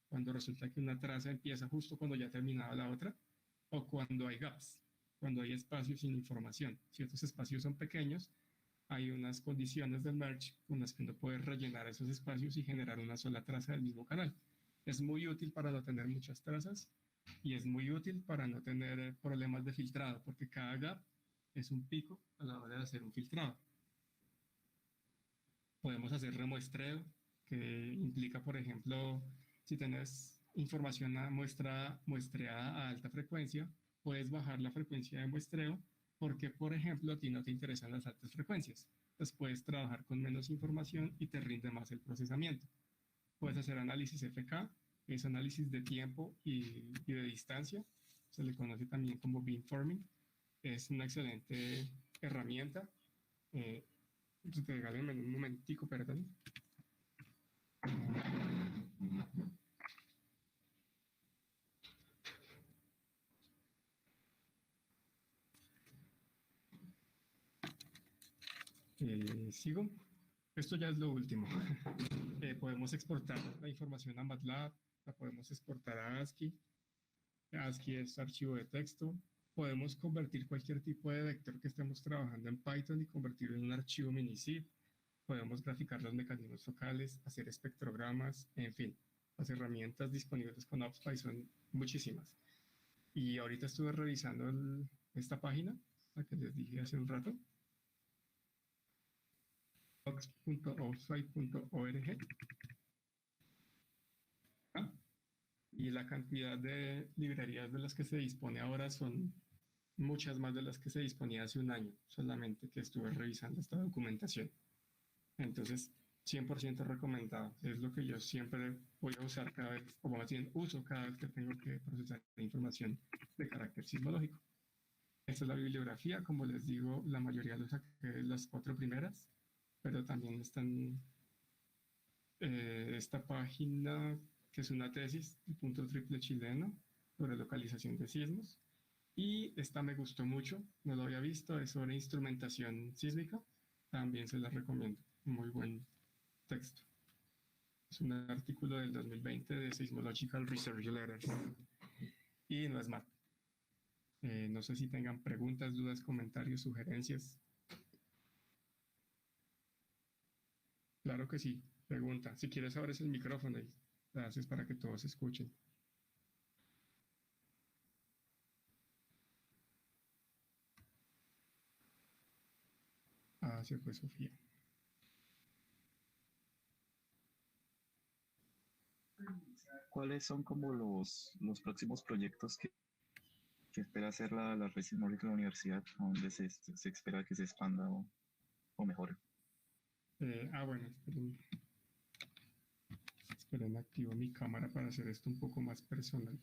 cuando resulta que una traza empieza justo cuando ya terminaba la otra, o cuando hay gaps, cuando hay espacios sin información. Si estos espacios son pequeños, hay unas condiciones del merge con las que uno puede rellenar esos espacios y generar una sola traza del mismo canal. Es muy útil para no tener muchas trazas y es muy útil para no tener problemas de filtrado, porque cada gap es un pico a la hora de hacer un filtrado. Podemos hacer remuestreo, que implica, por ejemplo, si tenés información muestreada a alta frecuencia, puedes bajar la frecuencia de muestreo porque, por ejemplo, a ti no te interesan las altas frecuencias. Entonces puedes trabajar con menos información y te rinde más el procesamiento. Puedes hacer análisis FK, que es análisis de tiempo y de distancia. Se le conoce también como beamforming. Es una excelente herramienta. Regálenme un momentico, perdón. Sigo. Esto ya es lo último. Podemos exportar la información a MATLAB, la podemos exportar a ASCII. ASCII es archivo de texto. Podemos convertir cualquier tipo de vector que estemos trabajando en Python y convertirlo en un archivo mini-zip. Podemos graficar los mecanismos focales, hacer espectrogramas, en fin. Las herramientas disponibles con OpsPy son muchísimas. Y ahorita estuve revisando esta página, la que les dije hace un rato. ox.opspi.org. Y la cantidad de librerías de las que se dispone ahora son muchas más de las que se disponía hace un año, solamente que estuve revisando esta documentación. Entonces, 100% recomendado. Es lo que yo siempre voy a usar cada vez, o más bien uso cada vez que tengo que procesar información de carácter sismológico. Esta es la bibliografía. Como les digo, la mayoría lo saqué de las 4 primeras, pero también están esta página que es una tesis, el punto triple chileno, sobre localización de sismos. Y esta me gustó mucho, no lo había visto, es sobre instrumentación sísmica. También se la recomiendo, muy buen texto. Es un artículo del 2020 de Seismological Research Letters. Y no es mal. No sé si tengan preguntas, dudas, comentarios, sugerencias. Claro que sí, pregunta. Si quieres abres el micrófono y lo haces para que todos escuchen. Ah, se fue Sofía. ¿Cuáles son como los próximos proyectos que espera hacer la red sismológica de la universidad, donde se espera que se expanda o mejore? Bueno, esperen, activo mi cámara para hacer esto un poco más personal.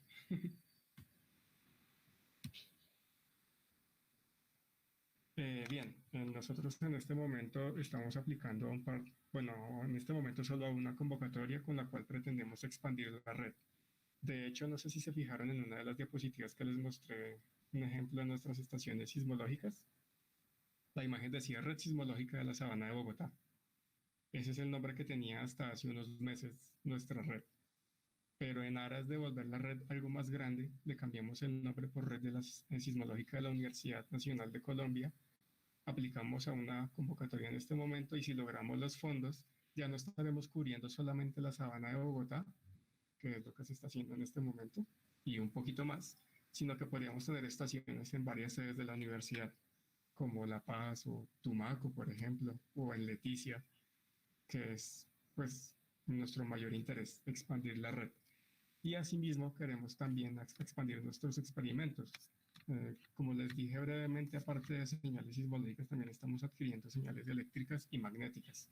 Bien, nosotros en este momento estamos aplicando en este momento solo a una convocatoria con la cual pretendemos expandir la red. De hecho, no sé si se fijaron en una de las diapositivas que les mostré un ejemplo de nuestras estaciones sismológicas. La imagen decía Red Sismológica de la Sabana de Bogotá. Ese es el nombre que tenía hasta hace unos meses nuestra red. Pero en aras de volver la red algo más grande, le cambiamos el nombre por Red de la Sismológica de la Universidad Nacional de Colombia. Aplicamos a una convocatoria en este momento y si logramos los fondos, ya no estaremos cubriendo solamente la Sabana de Bogotá, que es lo que se está haciendo en este momento, y un poquito más, sino que podríamos tener estaciones en varias sedes de la universidad, como La Paz o Tumaco, por ejemplo, o en Leticia, que es pues nuestro mayor interés, expandir la red. Y asimismo queremos también expandir nuestros experimentos. Como les dije brevemente, aparte de señales sismológicas, también estamos adquiriendo señales eléctricas y magnéticas.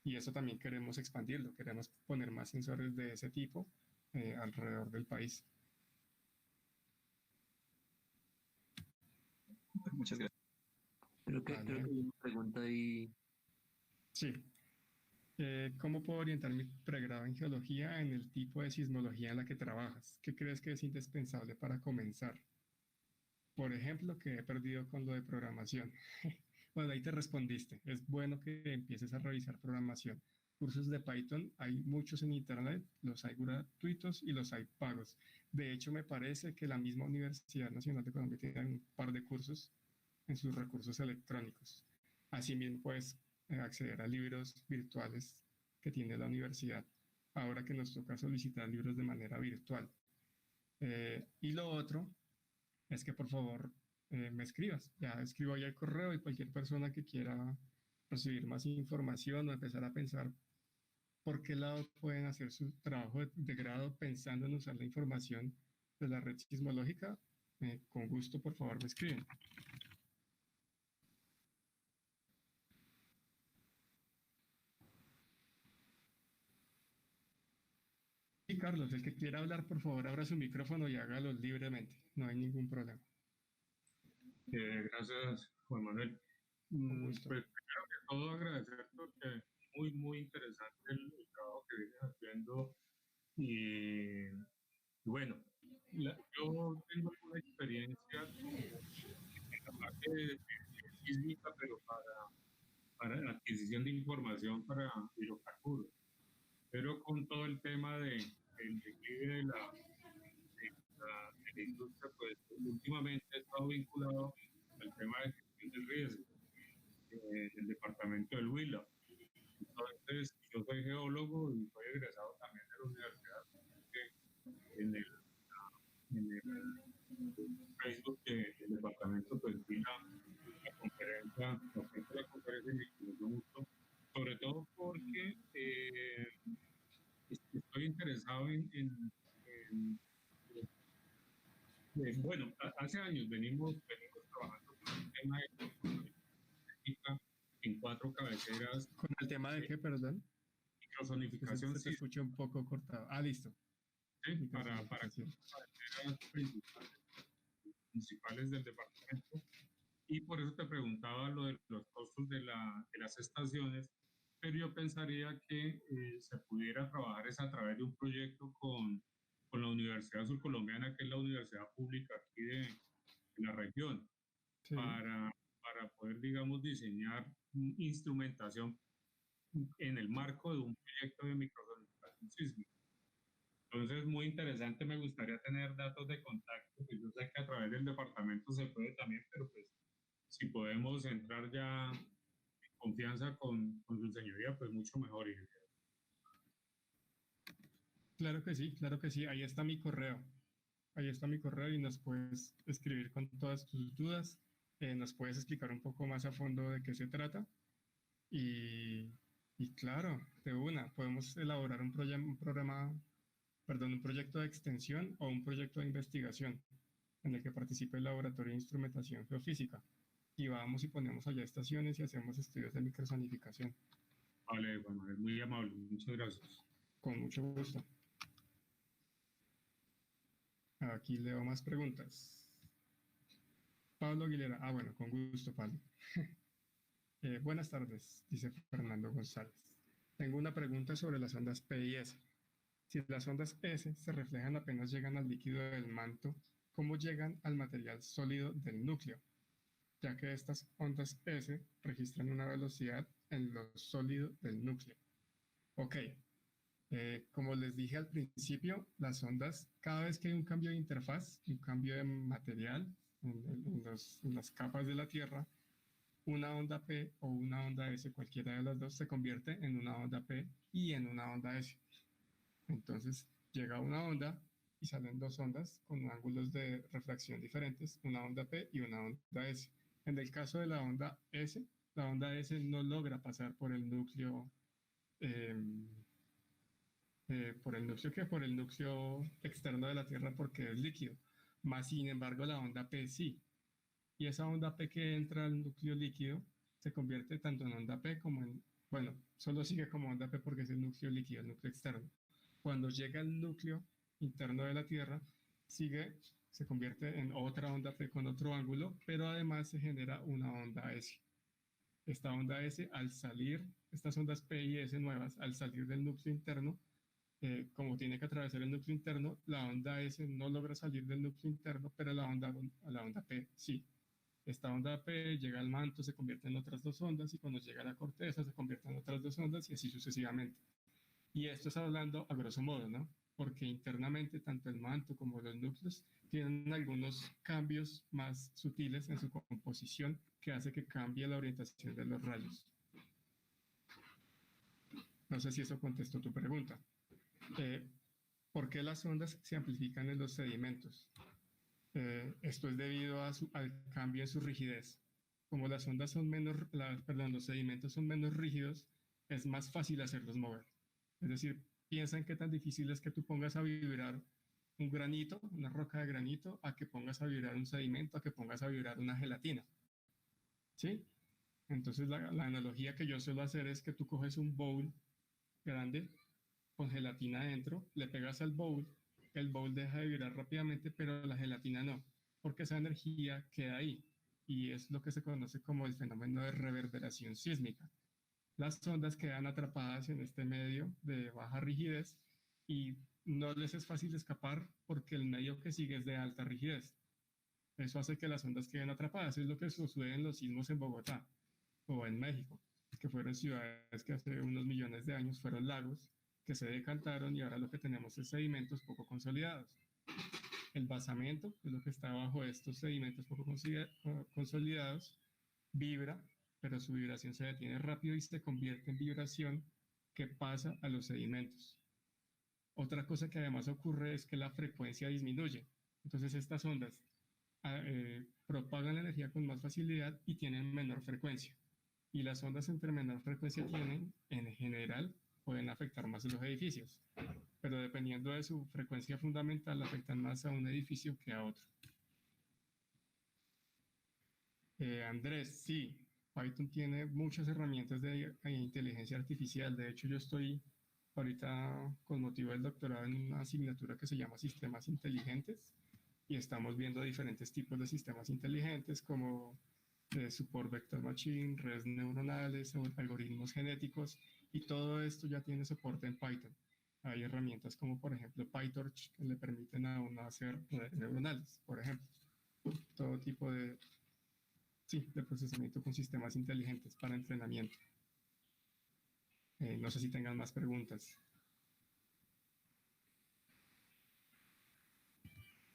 Y eso también queremos expandirlo, queremos poner más sensores de ese tipo alrededor del país. Muchas gracias. Creo que hay una pregunta ahí. Sí. ¿Cómo puedo orientar mi pregrado en geología en el tipo de sismología en la que trabajas? ¿Qué crees que es indispensable para comenzar? Por ejemplo, que he perdido con lo de programación. Bueno, ahí te respondiste. Es bueno que empieces a revisar programación. Cursos de Python hay muchos en Internet, los hay gratuitos y los hay pagos. De hecho, me parece que la misma Universidad Nacional de Colombia tiene un par de cursos en sus recursos electrónicos. Asimismo, puedes acceder a libros virtuales que tiene la universidad, ahora que nos toca solicitar libros de manera virtual. Y lo otro es que por favor me escribas. Ya escribo ahí el correo y cualquier persona que quiera recibir más información o empezar a pensar por qué lado pueden hacer su trabajo de grado pensando en usar la información de la red sismológica, con gusto por favor me escriben. Y Carlos, el que quiera hablar, por favor, abra su micrófono y hágalo libremente. No hay ningún problema. Gracias, Juan Manuel. Pues primero que todo agradecer porque muy, muy interesante el trabajo que vienes haciendo. Y bueno, yo tengo alguna experiencia en la parte de sísmica, pero para la adquisición de información para hidrocarburos. Pero con todo el tema del declive de la industria, pues últimamente he estado vinculado al tema de gestión del riesgo del departamento del Huila. Entonces, yo soy geólogo y soy egresado también de la universidad. En el Facebook del departamento, pues vi la conferencia, la conferencia y me gustó mucho, sobre todo porque estoy interesado bueno, hace años venimos trabajando con el tema de técnica en 4 cabeceras. ¿Con el tema de qué, perdón? Microzonificación. Se escucha un poco cortado. Ah, listo. Sí, para cabeceras principales del departamento. Y por eso te preguntaba lo de los costos de las estaciones, pero yo pensaría que se pudiera trabajar es a través de un proyecto con la Universidad Surcolombiana, que es la universidad pública aquí de la región, sí, para poder, digamos, diseñar instrumentación en el marco de un proyecto de microzonificación sísmica. Entonces, muy interesante, me gustaría tener datos de contacto, pues yo sé que a través del departamento se puede también, pero pues si podemos entrar ya en confianza con su señoría, pues mucho mejor. Claro que sí, ahí está mi correo. Ahí está mi correo y nos puedes escribir con todas tus dudas, nos puedes explicar un poco más a fondo de qué se trata y claro, de una, podemos elaborar un proyecto de extensión o un proyecto de investigación en el que participe el Laboratorio de Instrumentación Geofísica y vamos y ponemos allá estaciones y hacemos estudios de microzonificación. Vale, bueno, es muy amable, muchas gracias. Con mucho gusto. Aquí leo más preguntas. Pablo Aguilera. Ah, bueno, con gusto, Pablo. Buenas tardes, dice Fernando González. Tengo una pregunta sobre las ondas P y S. Si las ondas S se reflejan apenas llegan al líquido del manto, ¿cómo llegan al material sólido del núcleo? Ya que estas ondas S registran una velocidad en lo sólido del núcleo. Ok. Como les dije al principio, las ondas, cada vez que hay un cambio de interfaz, un cambio de material en las capas de la Tierra, una onda P o una onda S, cualquiera de las dos, se convierte en una onda P y en una onda S. Entonces llega una onda y salen dos ondas con ángulos de refracción diferentes, una onda P y una onda S. En el caso de la onda S no logra pasar por el núcleo por el núcleo externo de la Tierra porque es líquido. Más sin embargo, la onda P sí. Y esa onda P que entra al núcleo líquido se convierte tanto en onda P como en, bueno, solo sigue como onda P porque es el núcleo líquido, el núcleo externo. Cuando llega al núcleo interno de la Tierra, se convierte en otra onda P con otro ángulo, pero además se genera una onda S. Esta onda S, al salir, estas ondas P y S nuevas, al salir del núcleo interno, como tiene que atravesar el núcleo interno, la onda S no logra salir del núcleo interno, pero la onda P sí. Esta onda P llega al manto, se convierte en otras dos ondas, y cuando llega a la corteza se convierte en otras dos ondas, y así sucesivamente. Y esto es hablando a grosso modo, ¿no? Porque internamente tanto el manto como los núcleos tienen algunos cambios más sutiles en su composición que hace que cambie la orientación de los rayos. No sé si eso contestó tu pregunta. ¿Por qué las ondas se amplifican en los sedimentos? Esto es debido al cambio en su rigidez. Como las ondas son los sedimentos son menos rígidos, es más fácil hacerlos mover. Es decir, piensa en qué tan difícil es que tú pongas a vibrar un granito, una roca de granito, a que pongas a vibrar un sedimento, a que pongas a vibrar una gelatina. ¿Sí? Entonces la analogía que yo suelo hacer es que tú coges un bowl grande con gelatina adentro, le pegas al bowl, el bowl deja de vibrar rápidamente, pero la gelatina no, porque esa energía queda ahí, y es lo que se conoce como el fenómeno de reverberación sísmica. Las ondas quedan atrapadas en este medio de baja rigidez y no les es fácil escapar porque el medio que sigue es de alta rigidez. Eso hace que las ondas queden atrapadas. Es lo que sucede en los sismos en Bogotá o en México, que fueron ciudades que hace unos millones de años fueron lagos que se decantaron, y ahora lo que tenemos es sedimentos poco consolidados. El basamento, que es lo que está bajo estos sedimentos poco consolidados, vibra, pero su vibración se detiene rápido y se convierte en vibración que pasa a los sedimentos. Otra cosa que además ocurre es que la frecuencia disminuye. Entonces estas ondas propagan la energía con más facilidad y tienen menor frecuencia. Y las ondas entre menor frecuencia tienen, en general, pueden afectar más a los edificios, pero dependiendo de su frecuencia fundamental, afectan más a un edificio que a otro. Andrés, sí, Python tiene muchas herramientas de inteligencia artificial. De hecho, yo estoy ahorita con motivo del doctorado en una asignatura que se llama Sistemas Inteligentes, y estamos viendo diferentes tipos de sistemas inteligentes como Support Vector Machine, redes neuronales, algoritmos genéticos, y todo esto ya tiene soporte en Python. Hay herramientas como por ejemplo PyTorch que le permiten a uno hacer redes neuronales, por ejemplo. Todo tipo de procesamiento con sistemas inteligentes para entrenamiento. No sé si tengan más preguntas.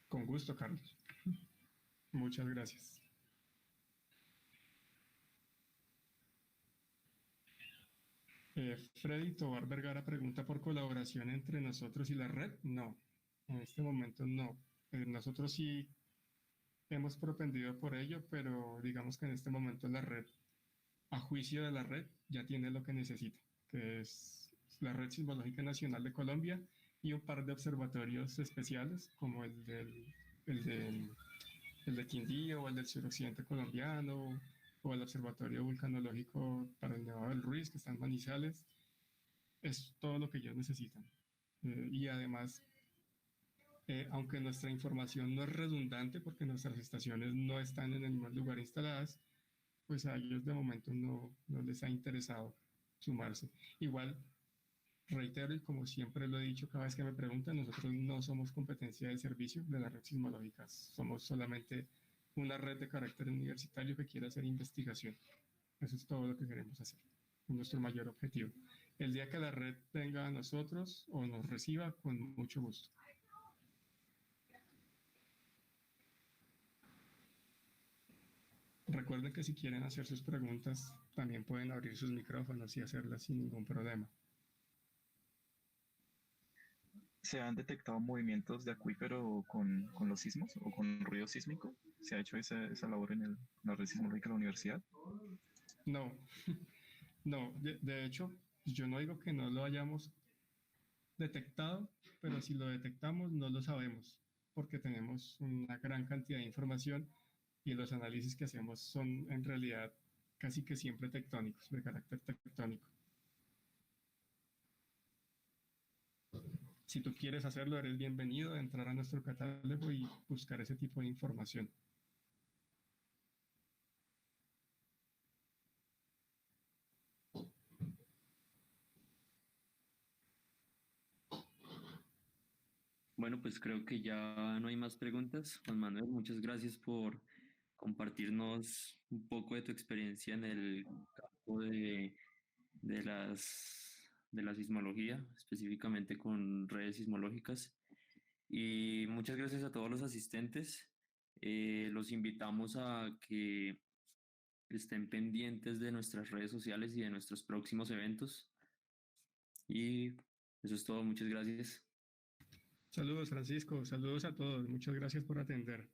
Con gusto, Carlos. Muchas gracias. Freddy Tobar Vergara pregunta por colaboración entre nosotros y la red. No, en este momento no. Nosotros sí hemos propendido por ello, pero digamos que en este momento la red, a juicio de la red, ya tiene lo que necesita, que es la Red Sismológica Nacional de Colombia y un par de observatorios especiales como el de Quindío o el del suroccidente colombiano, o el Observatorio Vulcanológico para el Nevado del Ruiz, que está en Manizales. Es todo lo que ellos necesitan. Y además, aunque nuestra información no es redundante porque nuestras estaciones no están en el mismo lugar instaladas, pues a ellos de momento no les ha interesado sumarse. Igual, reitero, y como siempre lo he dicho cada vez que me preguntan, nosotros no somos competencia de servicio de la red sismológica, somos solamente una red de carácter universitario que quiere hacer investigación. Eso es todo lo que queremos hacer, es nuestro mayor objetivo. El día que la red venga a nosotros o nos reciba, con mucho gusto. Recuerden que si quieren hacer sus preguntas, también pueden abrir sus micrófonos y hacerlas sin ningún problema. ¿Se han detectado movimientos de acuífero con los sismos o con ruido sísmico? ¿Se ha hecho esa labor en la red sismológica de la universidad? No, no, de hecho, yo no digo que no lo hayamos detectado, pero si lo detectamos no lo sabemos. porque tenemos una gran cantidad de información y los análisis que hacemos son en realidad casi que siempre tectónicos, de carácter tectónico. Si tú quieres hacerlo, eres bienvenido a entrar a nuestro catálogo y buscar ese tipo de información. Bueno, pues creo que ya no hay más preguntas. Juan Manuel, muchas gracias por compartirnos un poco de tu experiencia en el campo de de la sismología, específicamente con redes sismológicas. Y muchas gracias a todos los asistentes. Los invitamos a que estén pendientes de nuestras redes sociales y de nuestros próximos eventos. Y eso es todo. Muchas gracias. Saludos, Francisco. Saludos a todos. Muchas gracias por atender.